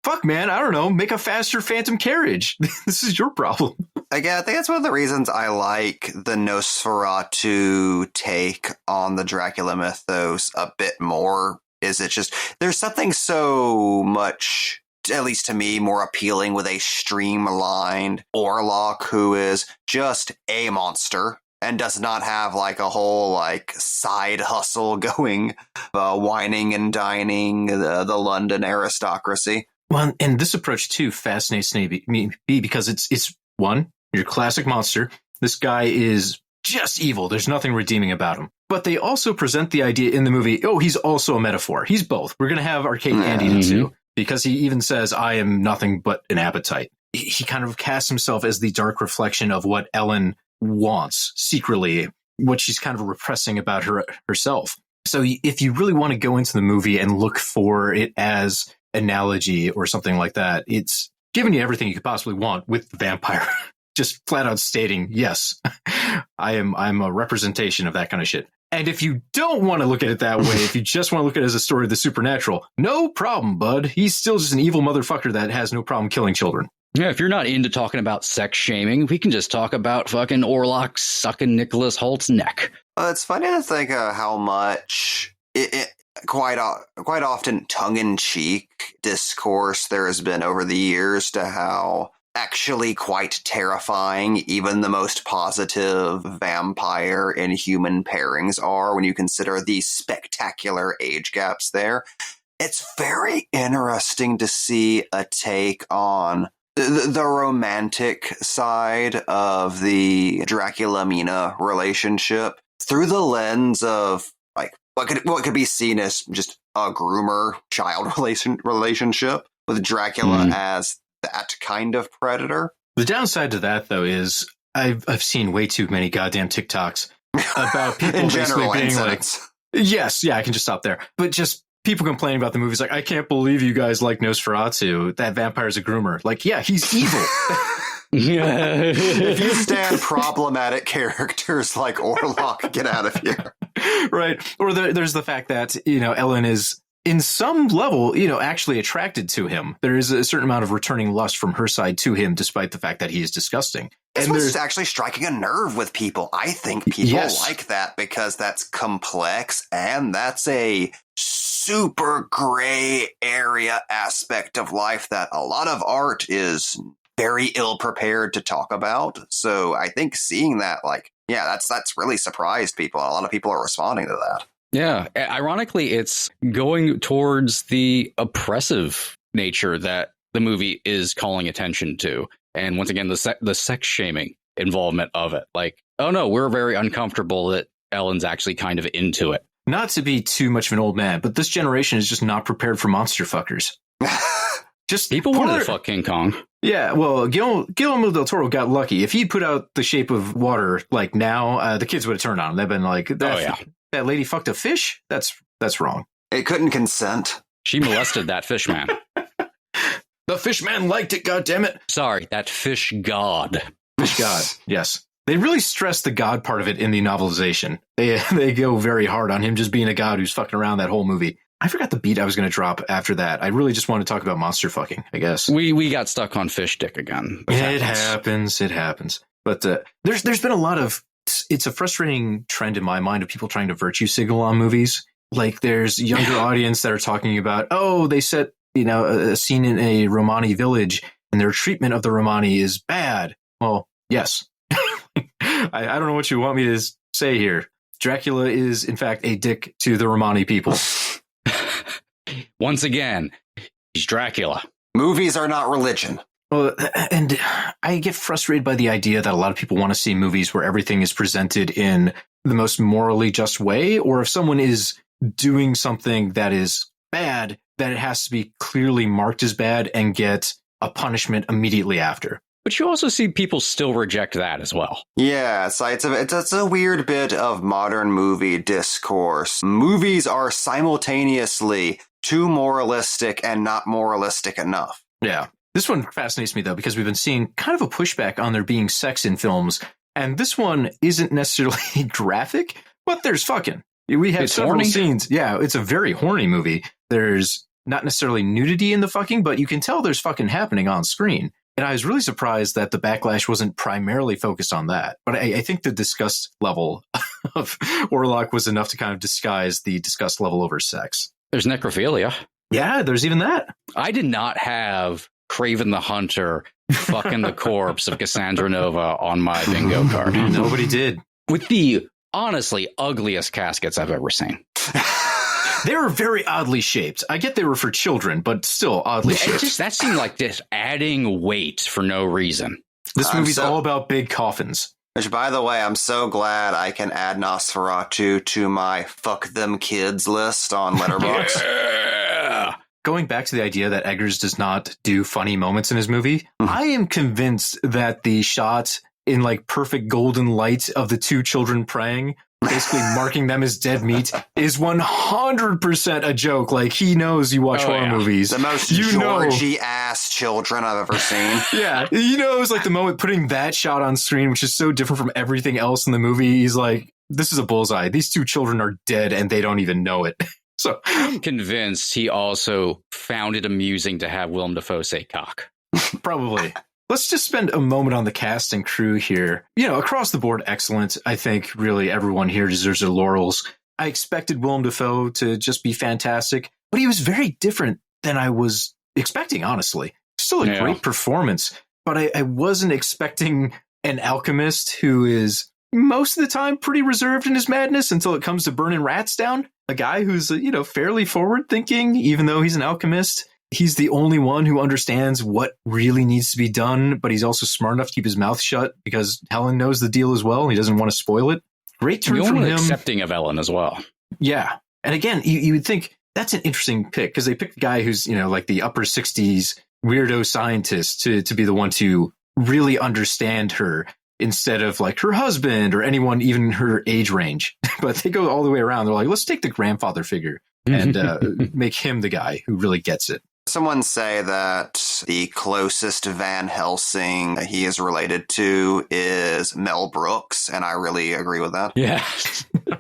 fuck, man, I don't know. Make a faster phantom carriage. This is your problem. Again, I think that's one of the reasons I like the Nosferatu take on the Dracula mythos a bit more. Is it just, there's something so much, at least to me, more appealing with a streamlined Orlok who is just a monster and does not have like a whole like side hustle going, whining and dining the London aristocracy. Well, and this approach too fascinates me because it's one, your classic monster. This guy is just evil. There's nothing redeeming about him. But they also present the idea in the movie, he's also a metaphor. He's both. We're going to have our cake and eat it too. Because he even says, I am nothing but an appetite. He kind of casts himself as the dark reflection of what Ellen wants secretly, what she's kind of repressing about herself. So if you really want to go into the movie and look for it as analogy or something like that, it's giving you everything you could possibly want with the vampire. Just flat out stating, yes, I'm a representation of that kind of shit. And if you don't want to look at it that way, if you just want to look at it as a story of the supernatural, no problem, bud. He's still just an evil motherfucker that has no problem killing children. Yeah, if you're not into talking about sex shaming, we can just talk about fucking Orlok sucking Nicolas Hoult's neck. It's funny to think how much it quite often tongue-in-cheek discourse there has been over the years to how actually quite terrifying even the most positive vampire and human pairings are when you consider the spectacular age gaps there. It's very interesting to see a take on the romantic side of the Dracula-Mina relationship through the lens of like what could be seen as just a groomer-child relationship with Dracula as that kind of predator. The downside to that, though, is I've seen way too many goddamn TikToks about people in basically general, being like, yes, yeah, I can just stop there. But just people complaining about the movies like, I can't believe you guys like Nosferatu. That vampire's a groomer. Like, yeah, he's evil. If you stand problematic characters like Orlok, get out of here. Right. Or there's the fact that, Ellen is in some level, actually attracted to him. There is a certain amount of returning lust from her side to him, despite the fact that he is disgusting. This was actually striking a nerve with people. I think people like that because that's complex and that's a super gray area aspect of life that a lot of art is very ill prepared to talk about. So I think seeing that, that's really surprised people. A lot of people are responding to that. Yeah. Ironically, it's going towards the oppressive nature that the movie is calling attention to. And once again, the sex shaming involvement of it. Like, oh no, we're very uncomfortable that Ellen's actually kind of into it. Not to be too much of an old man, but this generation is just not prepared for monster fuckers. Just people wanted to fuck King Kong. Yeah, well, Guillermo del Toro got lucky. If he'd put out The Shape of Water like now, the kids would have turned on him. They've been like, that lady fucked a fish? That's wrong. It couldn't consent. She molested that fish man. The fish man liked it, goddammit. Sorry, that fish god. Fish god, yes. They really stress the god part of it in the novelization. They go very hard on him just being a god who's fucking around that whole movie. I forgot the beat I was going to drop after that. I really just want to talk about monster fucking, I guess. We got stuck on fish dick again. It happens. But there's been a lot of... It's a frustrating trend in my mind of people trying to virtue signal on movies. Like there's a younger audience that are talking about, they set a scene in a Romani village and their treatment of the Romani is bad. Well, yes. I don't know what you want me to say here. Dracula is, in fact, a dick to the Romani people. Once again, he's Dracula. Movies are not religion. Well, and I get frustrated by the idea that a lot of people want to see movies where everything is presented in the most morally just way, or if someone is doing something that is bad, that it has to be clearly marked as bad and get a punishment immediately after. But you also see people still reject that as well. Yeah, so it's a weird bit of modern movie discourse. Movies are simultaneously too moralistic and not moralistic enough. Yeah. This one fascinates me, though, because we've been seeing kind of a pushback on there being sex in films. And this one isn't necessarily graphic, but there's fucking. We have several scenes. Yeah, it's a very horny movie. There's not necessarily nudity in the fucking, but you can tell there's fucking happening on screen. And I was really surprised that the backlash wasn't primarily focused on that. But I think the disgust level of Orlok was enough to kind of disguise the disgust level over sex. There's necrophilia. Yeah, there's even that. I did not have Craven the Hunter fucking the corpse of Cassandra Nova on my bingo card. Nobody did. With the honestly ugliest caskets I've ever seen. They were very oddly shaped. I get they were for children, but still oddly shaped. That seemed like just adding weight for no reason. This movie's all about big coffins. Which, by the way, I'm so glad I can add Nosferatu to my fuck them kids list on Letterboxd. Yeah. Going back to the idea that Eggers does not do funny moments in his movie, I am convinced that the shot in like perfect golden light of the two children praying, basically marking them as dead meat, is 100% a joke. Like, he knows you watch horror movies. The most Georgie-ass children I've ever seen. Yeah. He knows, like, the moment putting that shot on screen, which is so different from everything else in the movie, he's like, this is a bullseye. These two children are dead and they don't even know it. So I'm convinced he also found it amusing to have Willem Dafoe say cock. Probably. Let's just spend a moment on the cast and crew here. Across the board, excellent. I think really everyone here deserves their laurels. I expected Willem Dafoe to just be fantastic, but he was very different than I was expecting, honestly. Still a great performance, but I wasn't expecting an alchemist who is most of the time pretty reserved in his madness until it comes to burning rats down. A guy who's, fairly forward thinking, even though he's an alchemist. He's the only one who understands what really needs to be done, but he's also smart enough to keep his mouth shut because Helen knows the deal as well. And he doesn't want to spoil it. Great turn from him. Accepting of Ellen as well. Yeah. And again, you would think that's an interesting pick because they picked a guy who's, like the upper 60s weirdo scientist to be the one to really understand her instead of like her husband or anyone, even her age range. But they go all the way around. They're like, let's take the grandfather figure and make him the guy who really gets it. Someone say that the closest Van Helsing he is related to is Mel Brooks, and I really agree with that. Yeah.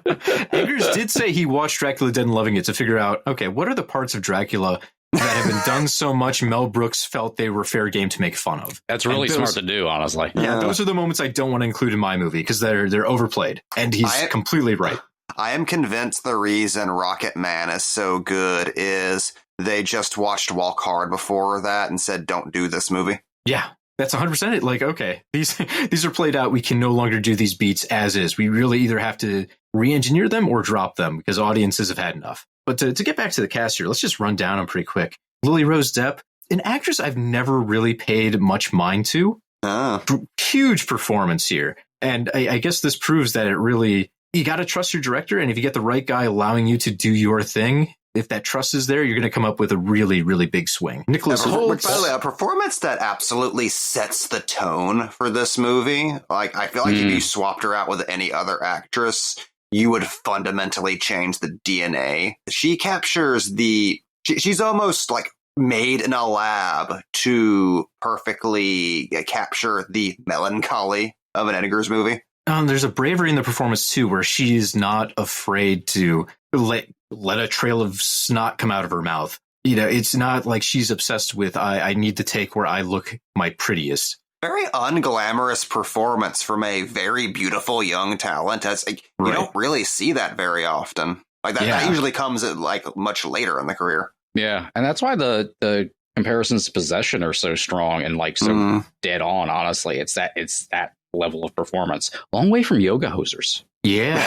Eggers did say he watched Dracula Dead and loving it to figure out, okay, what are the parts of Dracula that have been done so much Mel Brooks felt they were fair game to make fun of? That's really smart to do, honestly. Yeah, those are the moments I don't want to include in my movie because they're overplayed. And he's completely right. I am convinced the reason Rocket Man is so good is they just watched Walk Hard before that and said, don't do this movie. Yeah, that's 100% it. Like, okay, these are played out. We can no longer do these beats as is. We really either have to re-engineer them or drop them because audiences have had enough. But to get back to the cast here, let's just run down them pretty quick. Lilly Rose-Depp, an actress I've never really paid much mind to. Huge performance here. And I guess this proves that you got to trust your director. And if you get the right guy allowing you to do your thing, if that trust is there, you're going to come up with a really, really big swing. Nicolas Hoult. By the way, a performance that absolutely sets the tone for this movie. Like, I feel like if you swapped her out with any other actress, you would fundamentally change the DNA. She captures she's almost like made in a lab to perfectly capture the melancholy of an Eggers movie. There's a bravery in the performance, too, where she's not afraid to let a trail of snot come out of her mouth. You know, it's not like she's obsessed with, I need to take where I look my prettiest. Very unglamorous performance from a very beautiful young talent. You don't really see that very often. Like that usually comes at like much later in the career. Yeah, and that's why the comparisons to Possession are so strong and like so dead on. Honestly, it's that level of performance. Long way from Yoga Hosers. Yeah.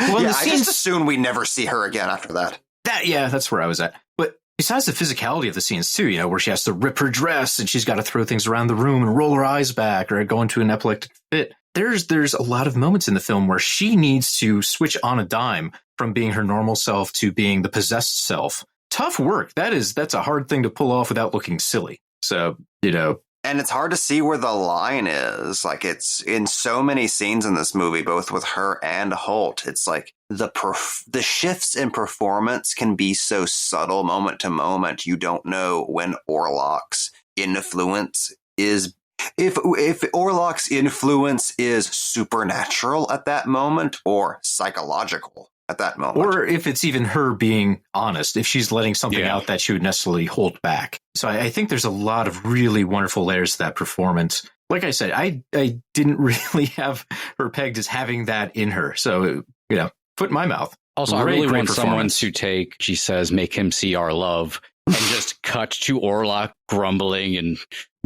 Well, I just assume we never see her again after that. That's where I was at. But besides the physicality of the scenes too, you know, where she has to rip her dress and she's got to throw things around the room and roll her eyes back or go into an epileptic fit. There's a lot of moments in the film where she needs to switch on a dime from being her normal self to being the possessed self. Tough work. That's a hard thing to pull off without looking silly. So, you know. And it's hard to see where the line is. Like, it's in so many scenes in this movie, both with her and Hoult. It's like the shifts in performance can be so subtle moment to moment. You don't know when Orlok's influence is, if Orlok's influence is supernatural at that moment or psychological at that moment. Or if it's even her being honest, if she's letting something out that she would necessarily hold back. So I think there's a lot of really wonderful layers to that performance. Like I said, I didn't really have her pegged as having that in her. So, you know, foot in my mouth. Also, I really want someone to take, she says, make him see our love and just cut to Orlok grumbling and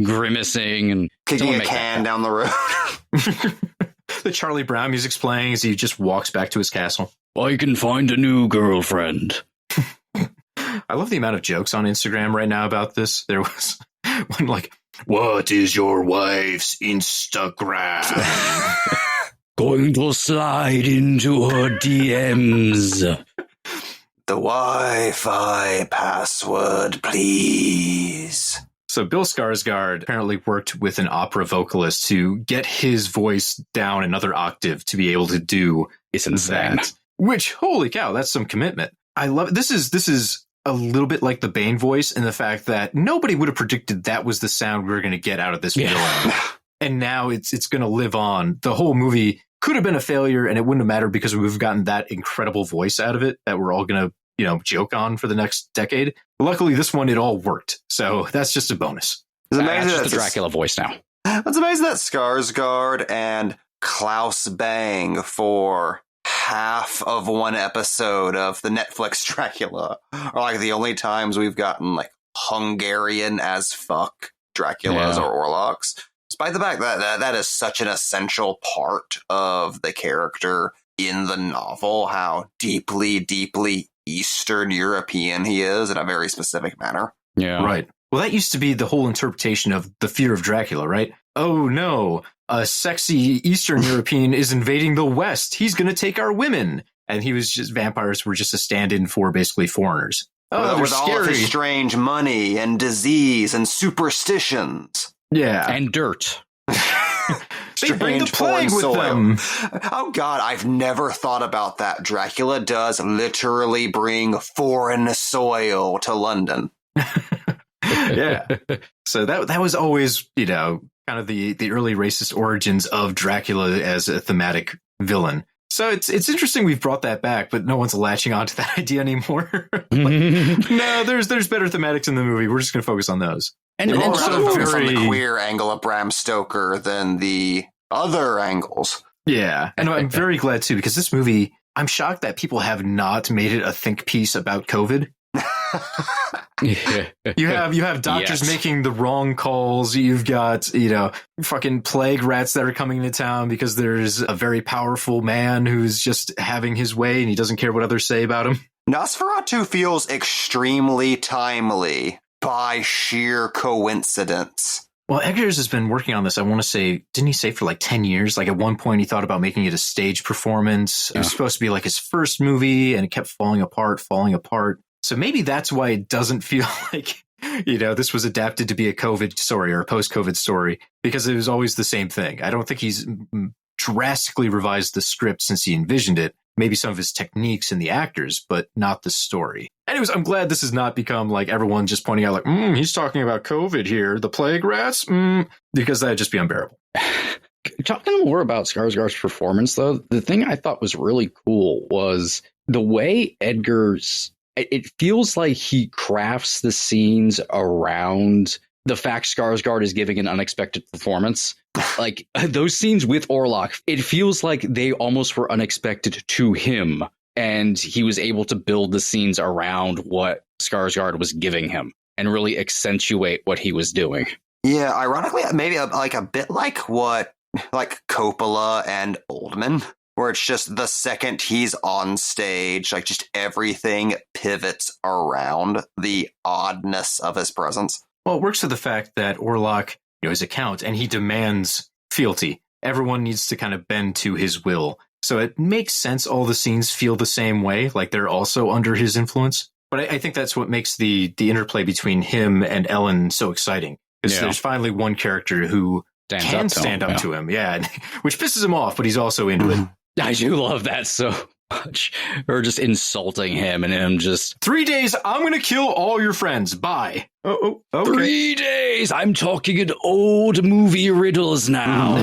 grimacing and kicking a can down the road. The Charlie Brown music's playing as he just walks back to his castle. I can find a new girlfriend. I love the amount of jokes on Instagram right now about this. There was one like, what is your wife's Instagram? Going to slide into her DMs. The Wi-Fi password, please. So Bill Skarsgard apparently worked with an opera vocalist to get his voice down another octave to be able to do that. Which, holy cow, that's some commitment. I love it. This is a little bit like the Bane voice in the fact that nobody would have predicted that was the sound we were going to get out of this villain. And now it's going to live on. The whole movie could have been a failure and it wouldn't have mattered because we've gotten that incredible voice out of it that we're all going to, you know, joke on for the next decade. But luckily, this one, it all worked. So that's just a bonus. It's amazing that's just the Dracula voice now. It's amazing that Skarsgård and Klaus Bang for half of one episode of the Netflix Dracula are like the only times we've gotten like Hungarian as fuck Draculas or Orloks. Despite the fact that is such an essential part of the character in the novel, how deeply, deeply Eastern European he is in a very specific manner. Yeah. Right. Well, that used to be the whole interpretation of the fear of Dracula, right? Oh, no, a sexy Eastern European is invading the West. He's going to take our women. And vampires were just a stand-in for basically foreigners. Oh, with all of his strange money and disease and superstitions. Yeah. And dirt. They bring the plague with them. Oh, God, I've never thought about that. Dracula does literally bring foreign soil to London. Yeah. So that was always, you know, kind of the early racist origins of Dracula as a thematic villain. So it's interesting we've brought that back, but no one's latching onto that idea anymore. No, there's better thematics in the movie. We're just going to focus on those. And also focus on the queer angle of Bram Stoker than the other angles. Yeah, and I'm very glad too, because this movie, I'm shocked that people have not made it a think piece about COVID. You have doctors making the wrong calls. You've got, fucking plague rats that are coming into town because there's a very powerful man who's just having his way and he doesn't care what others say about him. Nosferatu feels extremely timely by sheer coincidence. Well, Eggers has been working on this, I want to say, didn't he say for like 10 years? Like at one point he thought about making it a stage performance. It was supposed to be like his first movie and it kept falling apart. So maybe that's why it doesn't feel like, this was adapted to be a COVID story or a post-COVID story, because it was always the same thing. I don't think he's drastically revised the script since he envisioned it. Maybe some of his techniques and the actors, but not the story. Anyways, I'm glad this has not become like everyone just pointing out like, he's talking about COVID here, the plague rats, because that'd just be unbearable. Talking more about Skarsgård's performance, though, the thing I thought was really cool was the way Eggers, it feels like he crafts the scenes around the fact Skarsgård is giving an unexpected performance. Like those scenes with Orlok, it feels like they almost were unexpected to him. And he was able to build the scenes around what Skarsgård was giving him and really accentuate what he was doing. Yeah, ironically, maybe like a bit like what like Coppola and Oldman, where it's just the second he's on stage, like just everything pivots around the oddness of his presence. Well, it works for the fact that Orlok, is a count and he demands fealty. Everyone needs to kind of bend to his will. So it makes sense all the scenes feel the same way, like they're also under his influence. But I think that's what makes the interplay between him and Ellen so exciting. Because there's finally one character who can stand up to him. Which pisses him off, but he's also into it. I do love that so much. Or just insulting him and him just 3 days, I'm going to kill all your friends. Bye. Oh, okay. 3 days. I'm talking in old movie riddles now.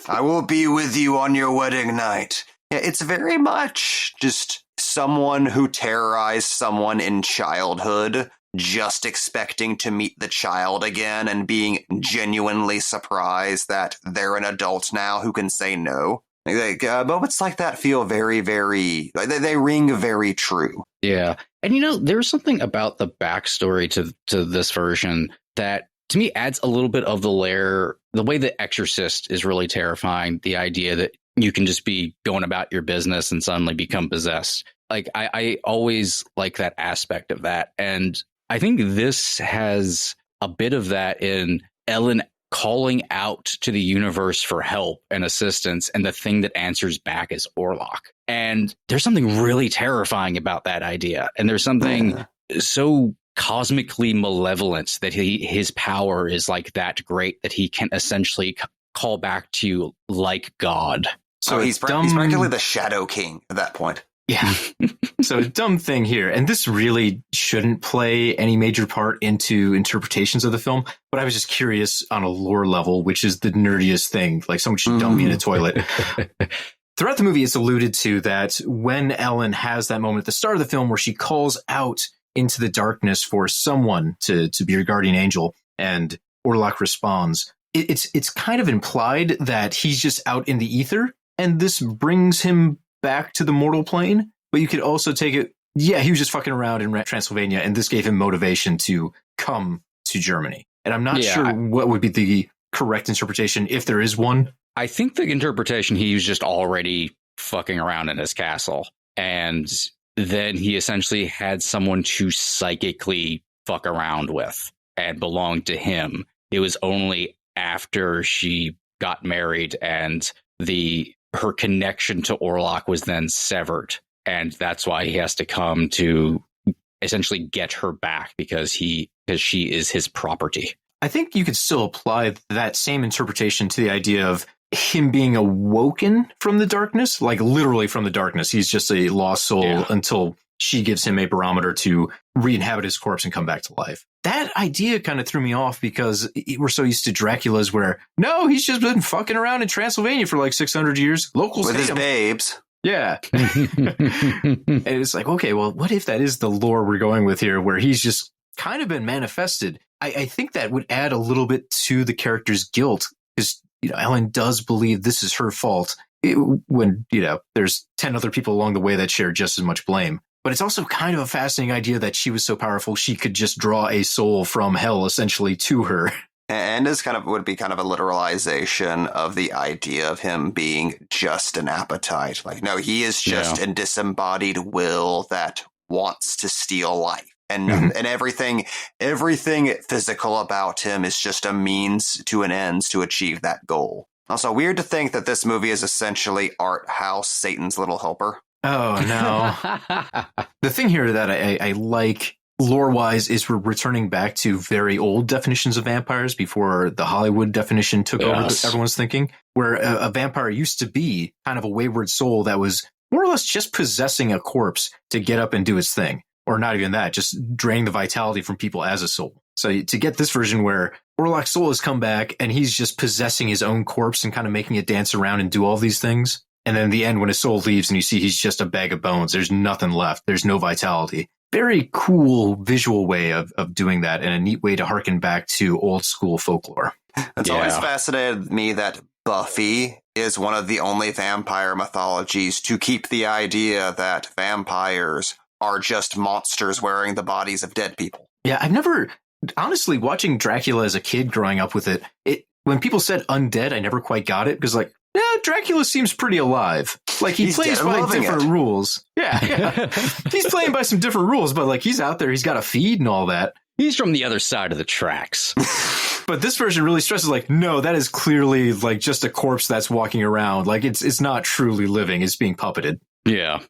I will be with you on your wedding night. Yeah, it's very much just someone who terrorized someone in childhood, just expecting to meet the child again and being genuinely surprised that they're an adult now who can say no. Moments like that feel very, very, they ring very true. Yeah. And, there's something about the backstory to this version that to me adds a little bit of the layer. The way The Exorcist is really terrifying. The idea that you can just be going about your business and suddenly become possessed. Like I always like that aspect of that. And I think this has a bit of that in Ellen calling out to the universe for help and assistance, and the thing that answers back is Orlok. And there's something really terrifying about that idea. And there's something so cosmically malevolent that his power is like that great that he can essentially call back to you like God. So he's practically the Shadow King at that point. Yeah. So a dumb thing here, and this really shouldn't play any major part into interpretations of the film, but I was just curious on a lore level, which is the nerdiest thing, like someone should dump me in a toilet. Throughout the movie, it's alluded to that when Ellen has that moment at the start of the film where she calls out into the darkness for someone to be her guardian angel, and Orlok responds, it's kind of implied that he's just out in the ether, and this brings him back to the mortal plane. But you could also take it, he was just fucking around in Transylvania, and this gave him motivation to come to Germany. And I'm not sure what would be the correct interpretation, if there is one. I think the interpretation, he was just already fucking around in his castle, and then he essentially had someone to psychically fuck around with and belonged to him. It was only after she got married and her connection to Orlok was then severed. And that's why he has to come to essentially get her back because she is his property. I think you could still apply that same interpretation to the idea of him being awoken from the darkness, like literally from the darkness. He's just a lost soul until she gives him a barometer to re-inhabit his corpse and come back to life. That idea kind of threw me off because we're so used to Dracula's where, no, he's just been fucking around in Transylvania for like 600 years. Locals with hate his him. babes. Yeah. And it's like, okay, well, what if that is the lore we're going with here, where he's just kind of been manifested? I think that would add a little bit to the character's guilt, because, Ellen does believe this is her fault when, there's 10 other people along the way that share just as much blame. But it's also kind of a fascinating idea that she was so powerful, she could just draw a soul from hell essentially to her. And this would be kind of a literalization of the idea of him being just an appetite. Like, no, he is just a disembodied will that wants to steal life. And and everything physical about him is just a means to an end to achieve that goal. Also, weird to think that this movie is essentially art house Satan's Little Helper. Oh, no. The thing here that I like lore-wise is we're returning back to very old definitions of vampires before the Hollywood definition took over everyone's thinking, where a vampire used to be kind of a wayward soul that was more or less just possessing a corpse to get up and do its thing. Or not even that, just draining the vitality from people as a soul. So to get this version where Orlok's soul has come back and he's just possessing his own corpse and kind of making it dance around and do all these things. And then in the end, when his soul leaves and you see he's just a bag of bones, there's nothing left. There's no vitality. Very cool visual way of doing that, and a neat way to harken back to old school folklore. It's always fascinated me that Buffy is one of the only vampire mythologies to keep the idea that vampires are just monsters wearing the bodies of dead people. Yeah, I've never, honestly, watching Dracula as a kid growing up with it, when people said undead, I never quite got it, because Dracula seems pretty alive. Like, he plays by different rules. Yeah. He's playing by some different rules, but like, he's out there, he's got a feed and all that. He's from the other side of the tracks. But this version really stresses, like, no, that is clearly like just a corpse that's walking around. Like, it's not truly living, it's being puppeted. Yeah.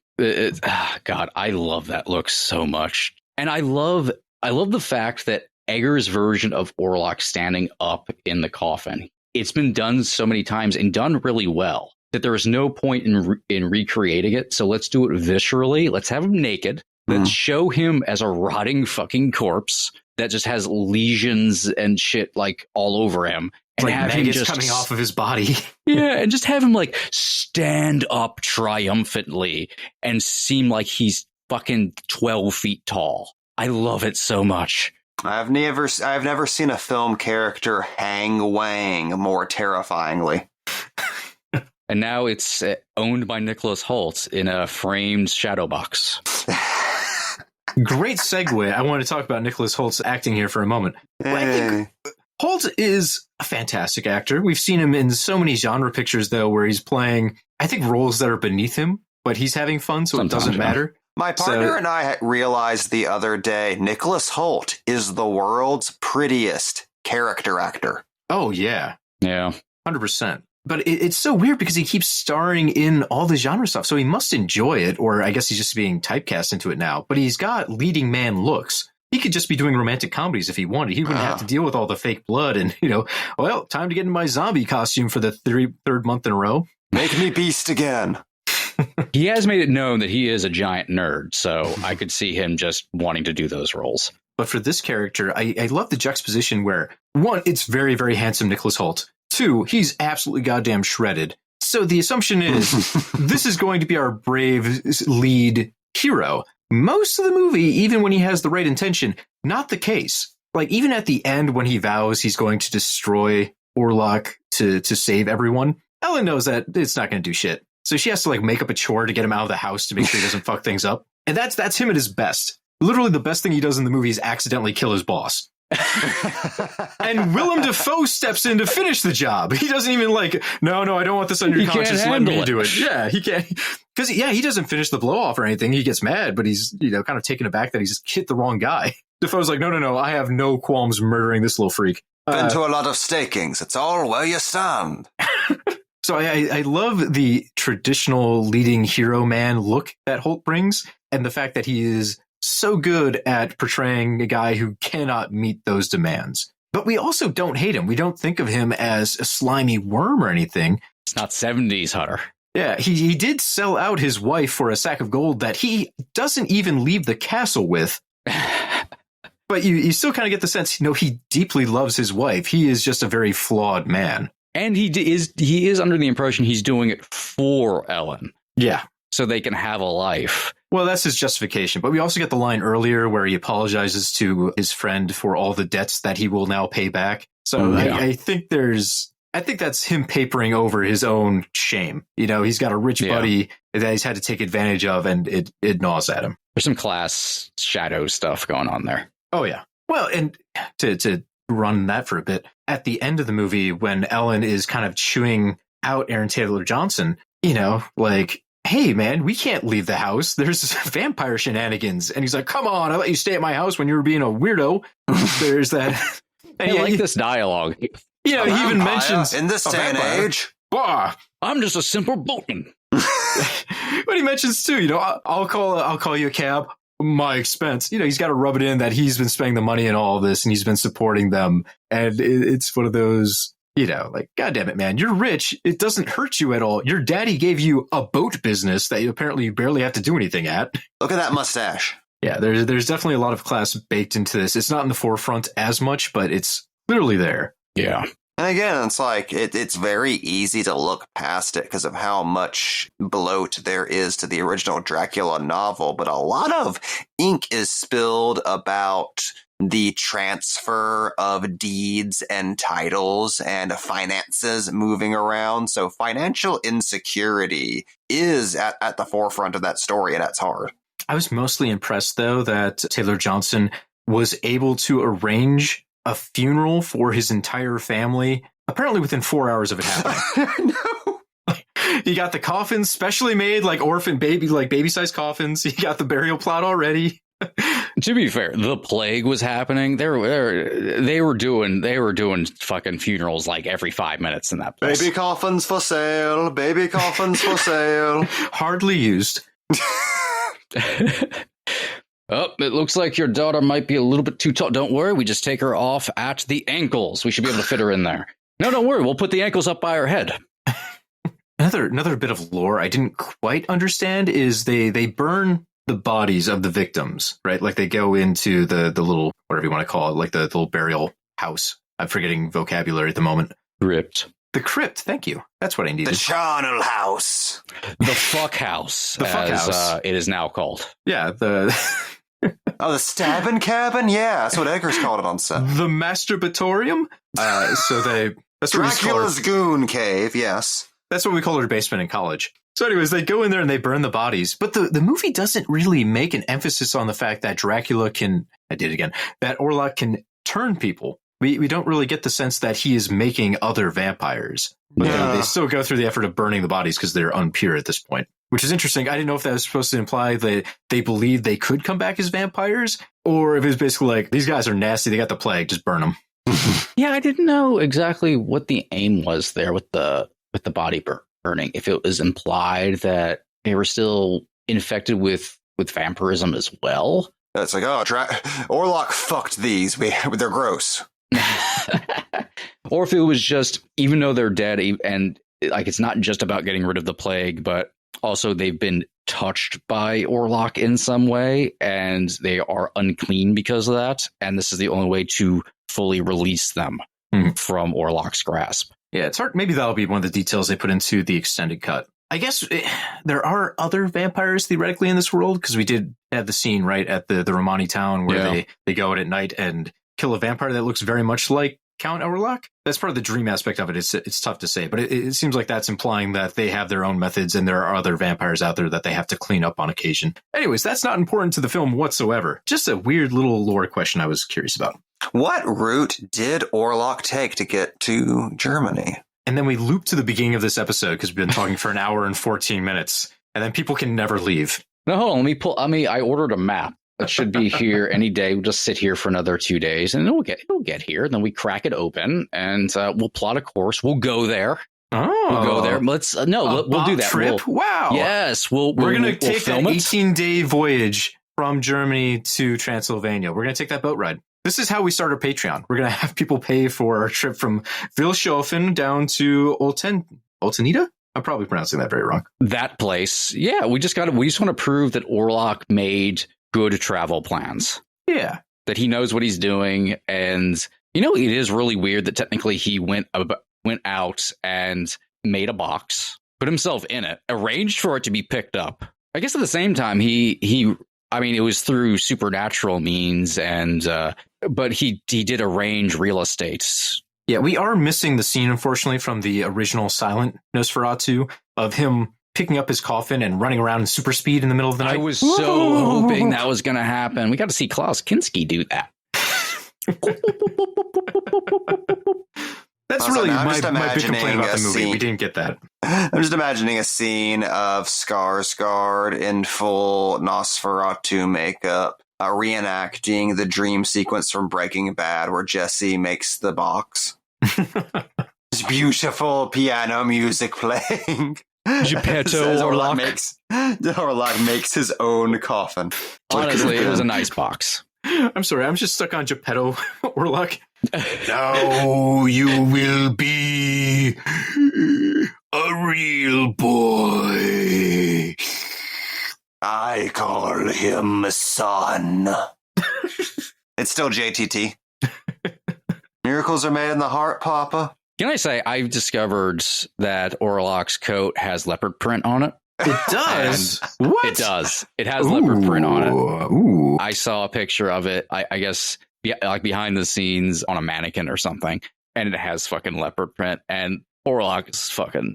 God, I love that look so much. And I love the fact that Eggers' version of Orlok standing up in the coffin, it's been done so many times and done really well that there is no point in recreating it. So let's do it viscerally. Let's have him naked. Let's show him as a rotting fucking corpse that just has lesions and shit like all over him. And like have him just coming off of his body. Yeah, and just have him like stand up triumphantly and seem like he's fucking 12 feet tall. I love it so much. I've never seen a film character hang wang more terrifyingly. And now it's owned by Nicolas Hoult in a framed shadow box. Great segue. I want to talk about Nicolas Hoult's acting here for a moment. I think Hoult is a fantastic actor. We've seen him in so many genre pictures, though, where he's playing, I think, roles that are beneath him, but he's having fun, so sometimes it doesn't matter. My partner and I realized the other day, Nicolas Hoult is the world's prettiest character actor. Oh, yeah. Yeah. 100%. But it's so weird because he keeps starring in all the genre stuff, so he must enjoy it, or I guess he's just being typecast into it now. But he's got leading man looks. He could just be doing romantic comedies if he wanted. He wouldn't have to deal with all the fake blood and, well, time to get in my zombie costume for the third month in a row. Make me beast again. He has made it known that he is a giant nerd, so I could see him just wanting to do those roles. But for this character, I love the juxtaposition where, one, it's very, very handsome Nicolas Hoult. Two, he's absolutely goddamn shredded. So the assumption is this is going to be our brave lead hero. Most of the movie, even when he has the right intention, not the case. Like, even at the end when he vows he's going to destroy Orlok to save everyone, Ellen knows that it's not going to do shit. So she has to make up a chore to get him out of the house to make sure he doesn't fuck things up. And that's him at his best. Literally the best thing he does in the movie is accidentally kill his boss. And Willem Dafoe steps in to finish the job. He doesn't even no, I don't want this on your conscience. Let me do it. Yeah, he can't. Because, he doesn't finish the blow off or anything. He gets mad, but he's, kind of taken aback that he's hit the wrong guy. Dafoe's like, no, I have no qualms murdering this little freak. Been to a lot of stakings. It's all where you stand. So I love the traditional leading hero man look that Hoult brings, and the fact that he is so good at portraying a guy who cannot meet those demands. But we also don't hate him. We don't think of him as a slimy worm or anything. It's not 70s, Hutter. Yeah, he did sell out his wife for a sack of gold that he doesn't even leave the castle with. But you still kind of get the sense, he deeply loves his wife. He is just a very flawed man. And he is under the impression he's doing it for Ellen. Yeah. So they can have a life. Well, that's his justification. But we also get the line earlier where he apologizes to his friend for all the debts that he will now pay back. So I think that's him papering over his own shame. He's got a rich buddy that he's had to take advantage of, and it gnaws at him. There's some class shadow stuff going on there. Oh, yeah. Well, and to run that for a bit, at the end of the movie, when Ellen is kind of chewing out Aaron Taylor Johnson, like, hey, man, we can't leave the house. There's vampire shenanigans. And he's like, come on, I let you stay at my house when you were being a weirdo. There's that. I like this dialogue. He even mentions in this day and age, I'm just a simple boatman. But he mentions too, I'll call you a cab, my expense. He's got to rub it in that he's been spending the money in all of this and he's been supporting them. And it's one of those, like, God damn it, man, you're rich. It doesn't hurt you at all. Your daddy gave you a boat business that you barely have to do anything at. Look at that mustache. Yeah, there's definitely a lot of class baked into this. It's not in the forefront as much, but it's clearly there. Yeah. And again, it's like it's very easy to look past it because of how much bloat there is to the original Dracula novel. But a lot of ink is spilled about the transfer of deeds and titles and finances moving around. So financial insecurity is at the forefront of that story, and that's hard. I was mostly impressed, though, that Taylor Johnson was able to arrange a funeral for his entire family, apparently within 4 hours of it happening. No. He got the coffins specially made, like orphan baby-sized coffins. He got the burial plot already. To be fair, the plague was happening. They were doing fucking funerals like every 5 minutes in that place. Baby coffins for sale. Baby coffins for sale. Hardly used. Oh, it looks like your daughter might be a little bit too tall. Don't worry, we just take her off at the ankles. We should be able to fit her in there. No, don't worry, we'll put the ankles up by her head. Another bit of lore I didn't quite understand is they burn the bodies of the victims, right? Like they go into the little, whatever you want to call it, like the little burial house. I'm forgetting vocabulary at the moment. Crypt. The crypt, thank you. That's what I needed. The charnel house. The fuck house. The fuck house. It is now called. Yeah, the the stabbing cabin? Yeah, that's what Eggers called it on set. The masturbatorium? That's Dracula's goon cave, yes. That's what we call her basement in college. So anyways, they go in there and they burn the bodies. But the movie doesn't really make an emphasis on the fact that that Orlok can turn people. We don't really get the sense that he is making other vampires. But they still go through the effort of burning the bodies because they're unpure at this point, which is interesting. I didn't know if that was supposed to imply that they believed they could come back as vampires, or if it was basically like, these guys are nasty, they got the plague, just burn them. Yeah, I didn't know exactly what the aim was there with the body burning. If it was implied that they were still infected with vampirism as well. It's like, Orlok fucked these. They're gross. Or if it was just, even though they're dead, and like it's not just about getting rid of the plague, but also they've been touched by Orlok in some way, and they are unclean because of that. And this is the only way to fully release them from Orlok's grasp. Yeah, it's hard. Maybe that'll be one of the details they put into the extended cut. I guess there are other vampires theoretically in this world, because we did have the scene right at the Romani town where they go out at night and kill a vampire that looks very much like Count Orlok. That's part of the dream aspect of it. It's tough to say, but it seems like that's implying that they have their own methods and there are other vampires out there that they have to clean up on occasion. Anyways, that's not important to the film whatsoever. Just a weird little lore question I was curious about. What route did Orlok take to get to Germany? And then we loop to the beginning of this episode because we've been talking for an hour and 14 minutes, and then people can never leave. No, hold on. I ordered a map. It should be here any day. We'll just sit here for another 2 days, and it'll get here. And then we crack it open, and we'll plot a course. We'll go there. Oh, we'll go there. We'll do that. Trip? Wow. Yes, we're going to take film an it. 18-day voyage from Germany to Transylvania. We're going to take that boat ride. This is how we start our Patreon. We're going to have people pay for our trip from Vilshofen down to Oltenita? I'm probably pronouncing that very wrong. That place. Yeah, we just want to prove that Orlok made good travel plans. Yeah. That he knows what he's doing. And, it is really weird that technically he went out and made a box, put himself in it, arranged for it to be picked up. I guess at the same time, it was through supernatural means, but he did arrange real estate. Yeah, we are missing the scene, unfortunately, from the original silent Nosferatu of him picking up his coffin and running around in super speed in the middle of the night. I was so hoping that was going to happen. We got to see Klaus Kinski do that. That's really my big complaint about the movie. We didn't get that. I'm just imagining a scene of Skarsgård in full Nosferatu makeup, reenacting the dream sequence from Breaking Bad where Jesse makes the box. It's beautiful piano music playing. Geppetto Orlok makes his own coffin. Honestly, it was a nice box. I'm sorry, I'm just stuck on Geppetto Orlok. Now you will be a real boy. I call him son. It's still JTT. Miracles are made in the heart, Papa. Can I say, I've discovered that Orlok's coat has leopard print on it. It does. What? It does. It has leopard print on it. Ooh. I saw a picture of it, I guess, like behind the scenes on a mannequin or something, and it has fucking leopard print, and Orlok is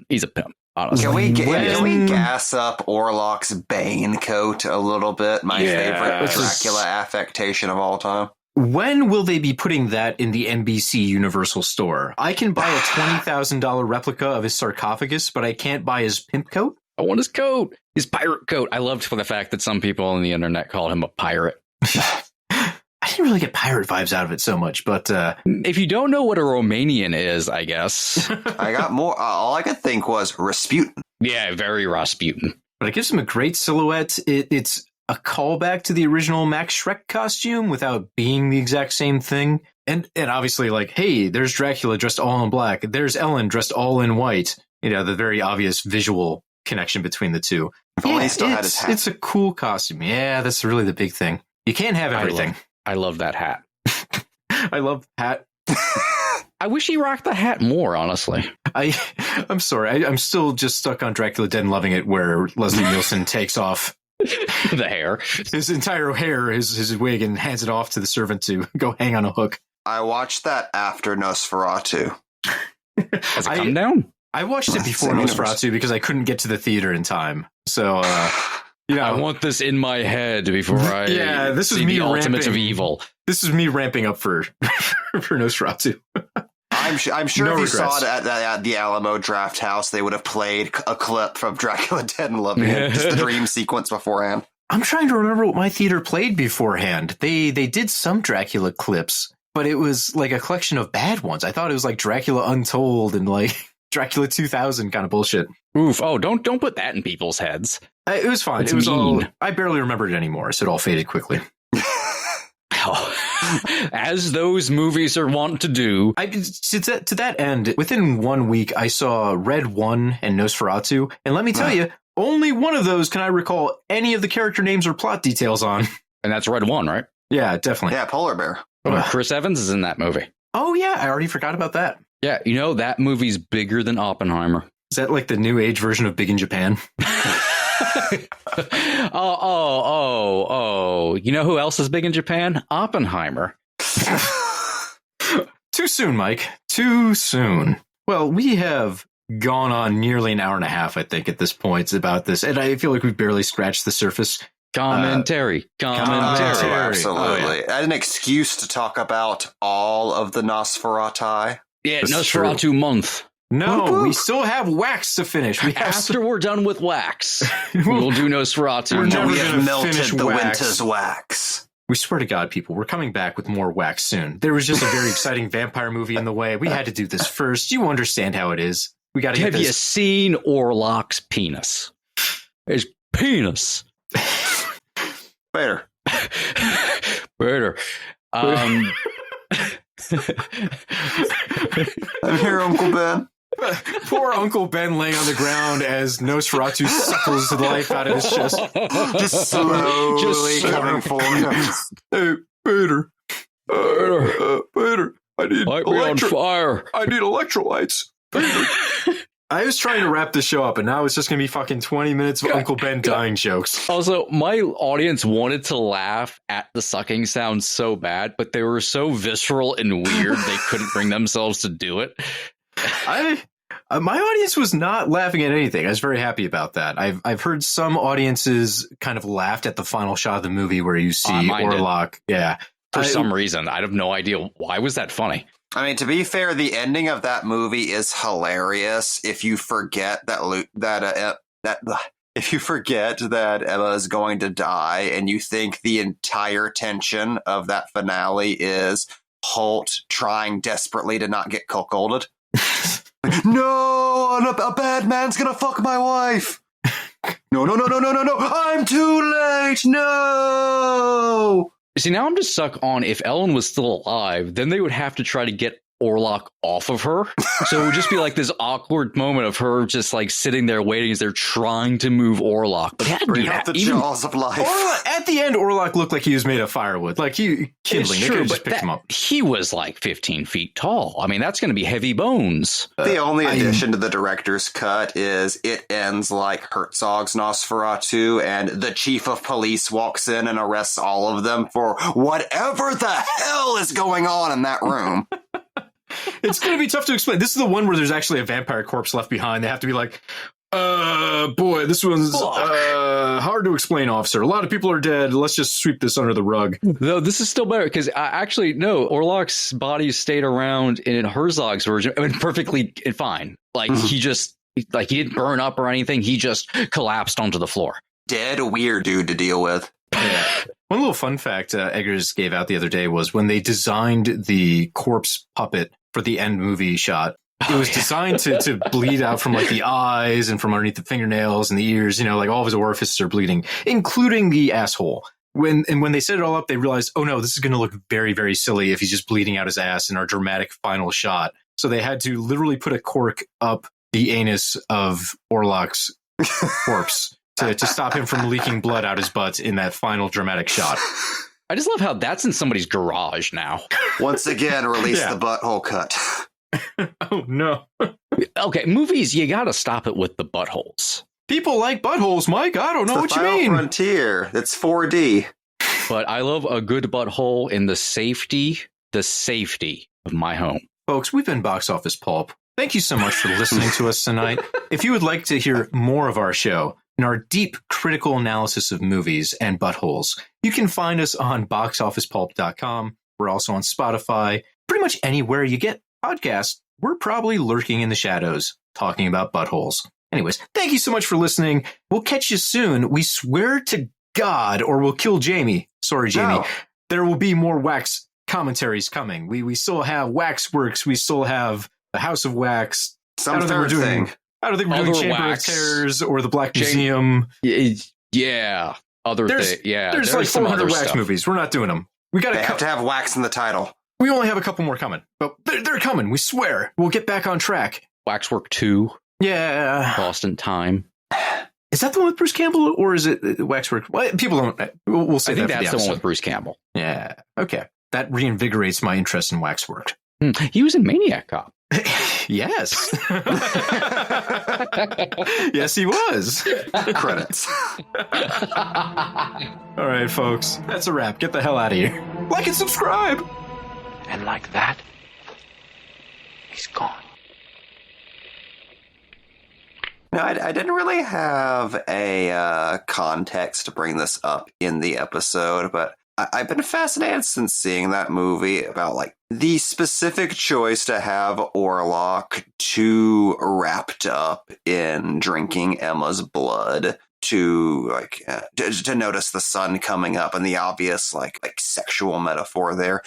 he's a pimp, honestly. Can we gas up Orlok's Bane coat a little bit? My favorite Dracula affectation of all time. When will they be putting that in the NBC Universal store? I can buy a $20,000 replica of his sarcophagus, but I can't buy his pimp coat. I want his coat, his pirate coat. I loved for the fact that some people on the internet called him a pirate. I didn't really get pirate vibes out of it so much, but if you don't know what a Romanian is, I guess I got more. All I could think was Rasputin. Yeah, very Rasputin. But it gives him a great silhouette. It's a callback to the original Max Schreck costume without being the exact same thing. And obviously, like, hey, there's Dracula dressed all in black. There's Ellen dressed all in white. The very obvious visual connection between the two. If only he still had his hat. It's a cool costume. Yeah, that's really the big thing. You can't have everything. I love that hat. I love hat. I wish he rocked the hat more, honestly. I'm sorry. I'm still just stuck on Dracula Dead and Loving It, where Leslie Nielsen takes off the hair, his entire hair, his wig, and hands it off to the servant to go hang on a hook. I watched that after Nosferatu. Has it come down? I watched it before Nosferatu because I couldn't get to the theater in time. So, I want this in my head before I this is me the ultimate of evil. This is me ramping up for Nosferatu. I'm sure if you saw it at the Alamo Draft House, they would have played a clip from Dracula Dead and Loving It, just the dream sequence beforehand. I'm trying to remember what my theater played beforehand. They did some Dracula clips, but it was like a collection of bad ones. I thought it was like Dracula Untold and like Dracula 2000 kind of bullshit. Oof! Oh, don't put that in people's heads. It was fine. It's it was mean. all. I barely remembered it anymore, so it all faded quickly. As those movies are wont to do. To that end, within 1 week, I saw Red 1 and Nosferatu, and let me tell you, only one of those can I recall any of the character names or plot details on. And that's Red 1, right? Yeah, definitely. Yeah, Polar Bear. Chris Evans is in that movie. Oh, yeah, I already forgot about that. Yeah, that movie's bigger than Oppenheimer. Is that like the new age version of Big in Japan? Oh. You know who else is big in Japan? Oppenheimer. Too soon, Mike. Too soon. Well, we have gone on nearly an hour and a half, I think, at this point about this. And I feel like we've barely scratched the surface. Commentary. Absolutely. An excuse to talk about all of the Nosferatu. Yeah, Nosferatu month. No, we still have wax to finish. After we're done with wax, we'll do Nosferatu. We have melted the winter's wax. We swear to God, people, we're coming back with more wax soon. There was just a very exciting vampire movie in the way. We had to do this first. You understand how it is. We got to get this. Have you seen Orlok's penis? His penis. Better. I'm here, Uncle Ben. Poor Uncle Ben laying on the ground as Nosferatu suckles the life out of his chest. Just slowly coming forward. Hey, Peter. Peter, I need fire. I need electrolytes. Peter. I was trying to wrap this show up, and now it's just going to be fucking 20 minutes of Uncle Ben dying jokes. Also, my audience wanted to laugh at the sucking sound so bad, but they were so visceral and weird they couldn't bring themselves to do it. My audience was not laughing at anything. I was very happy about that. I've heard some audiences kind of laughed at the final shot of the movie where you see Orlok. Yeah. For some reason. I have no idea. Why was that funny? I mean, to be fair, the ending of that movie is hilarious if you forget if you forget that Emma is going to die and you think the entire tension of that finale is Hoult trying desperately to not get cuckolded. No, a bad man's gonna fuck my wife. No, I'm too late. No. See, now I'm just stuck on if Ellen was still alive, then they would have to try to get Orlok off of her. So it would just be like this awkward moment of her just like sitting there waiting as they're trying to move Orlok. But bring out the jaws of life. At the end, Orlok looked like he was made of firewood. Like kindling. They could have just picked him up. He was like 15 feet tall. I mean, that's going to be heavy bones. The only addition to the director's cut is it ends like Herzog's Nosferatu, and the chief of police walks in and arrests all of them for whatever the hell is going on in that room. It's going to be tough to explain. This is the one where there's actually a vampire corpse left behind. They have to be like, boy, this one's hard to explain, officer. A lot of people are dead. Let's just sweep this under the rug. No, this is still better because Orlok's body stayed around in Herzog's version. I mean, perfectly fine. Like he didn't burn up or anything. He just collapsed onto the floor. Dead, weird dude to deal with. Yeah. One little fun fact Eggers gave out the other day was when they designed the corpse puppet for the end movie shot, it was designed to bleed out from like the eyes and from underneath the fingernails and the ears, like all of his orifices are bleeding, including the asshole. When they set it all up, they realized, oh no, this is going to look very, very silly if he's just bleeding out his ass in our dramatic final shot. So they had to literally put a cork up the anus of Orlok's corpse. To stop him from leaking blood out his butt in that final dramatic shot. I just love how that's in somebody's garage now. Once again, release the butthole cut. Oh, no. Okay, movies, you got to stop it with the buttholes. People like buttholes, Mike. I don't know what you mean. Frontier. It's 4D. But I love a good butthole in the safety of my home. Folks, we've been Box Office Pulp. Thank you so much for listening to us tonight. If you would like to hear more of our show, in our deep critical analysis of movies and buttholes, you can find us on boxofficepulp.com. We're also on Spotify. Pretty much anywhere you get podcasts, we're probably lurking in the shadows talking about buttholes. Anyways, thank you so much for listening. We'll catch you soon. We swear to God, or we'll kill Jamie. Sorry, Jamie. No. There will be more Wax commentaries coming. We still have Waxworks. We still have the House of Wax. Some third thing. I don't think we're doing Chamber of Terrors or the Black Museum. Yeah. There's like 400 Wax movies. We're not doing them. They have to have Wax in the title. We only have a couple more coming. But they're coming. We swear. We'll get back on track. Waxwork 2. Yeah. Lost in Time. Is that the one with Bruce Campbell or is it Waxwork? Well, people don't. We'll say I think that's the one with Bruce Campbell. Yeah. Okay. That reinvigorates my interest in Waxwork. He was in Maniac Cop. Yes. Yes, he was. Credits. All right, folks. That's a wrap. Get the hell out of here. Like and subscribe. And like that, he's gone. No, I didn't really have a context to bring this up in the episode, but I've been fascinated since seeing that movie about like the specific choice to have Orlok too wrapped up in drinking Emma's blood to to notice the sun coming up and the obvious like sexual metaphor there.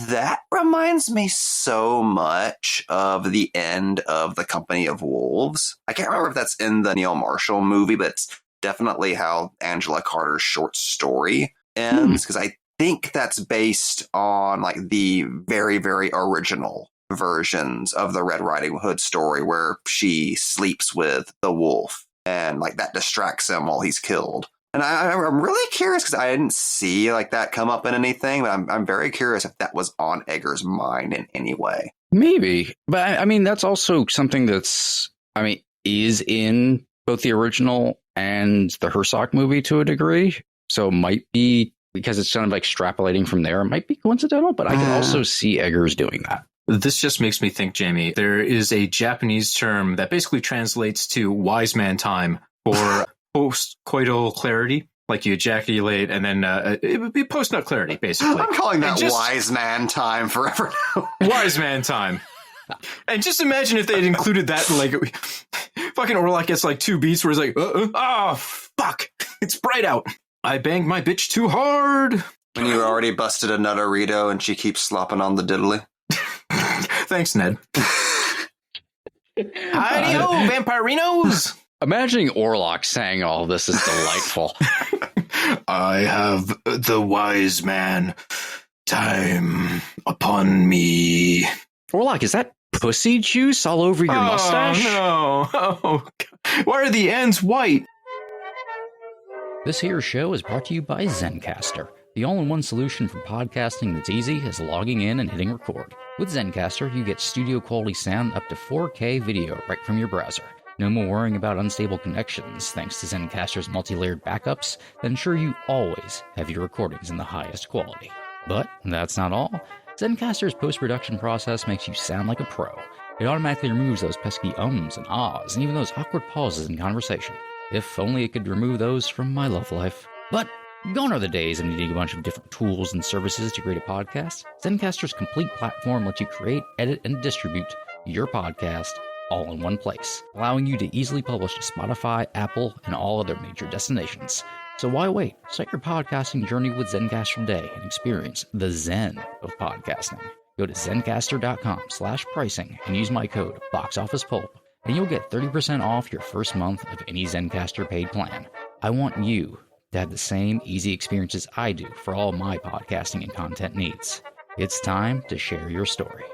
That reminds me so much of the end of The Company of Wolves. I can't remember if that's in the Neil Marshall movie, but it's definitely how Angela Carter's short story ends, because I think that's based on like the very, very original versions of the Red Riding Hood story where she sleeps with the wolf and like that distracts him while he's killed. And I'm really curious because I didn't see like that come up in anything, but I'm very curious if that was on Eggers' mind in any way. Maybe. But I mean, that's also something that's, is in both the original and the Herzog movie to a degree. So it might be, because it's kind of like extrapolating from there, it might be coincidental, but I can also see Eggers doing that. This just makes me think, Jamie, there is a Japanese term that basically translates to wise man time for post-coital clarity. Like you ejaculate and then it would be post-nut clarity, basically. I'm calling that wise man time forever now. Wise man time. And just imagine if they had included that, like, fucking Orlok gets like 2 beats where he's like, oh, fuck, it's bright out. I banged my bitch too hard. When you already busted a nutterito and she keeps slopping on the diddly. Thanks, Ned. Hi-yo, vampirinos! Imagining Orlok saying all this is delightful. I have the wise man time upon me. Orlok, is that pussy juice all over your mustache? No. Oh, God. Why are the ends white? This here show is brought to you by Zencastr, the all-in-one solution for podcasting that's easy as logging in and hitting record. With Zencastr, you get studio-quality sound up to 4K video right from your browser. No more worrying about unstable connections thanks to Zencastr's multi-layered backups that ensure you always have your recordings in the highest quality. But that's not all. Zencastr's post-production process makes you sound like a pro. It automatically removes those pesky ums and ahs and even those awkward pauses in conversation. If only it could remove those from my love life. But gone are the days of needing a bunch of different tools and services to create a podcast. Zencastr's complete platform lets you create, edit, and distribute your podcast all in one place, allowing you to easily publish to Spotify, Apple, and all other major destinations. So why wait? Start your podcasting journey with Zencastr today and experience the Zen of podcasting. Go to zencastr.com/pricing and use my code BOXOFFICEPULP, and you'll get 30% off your first month of any Zencastr paid plan. I want you to have the same easy experiences I do for all my podcasting and content needs. It's time to share your story.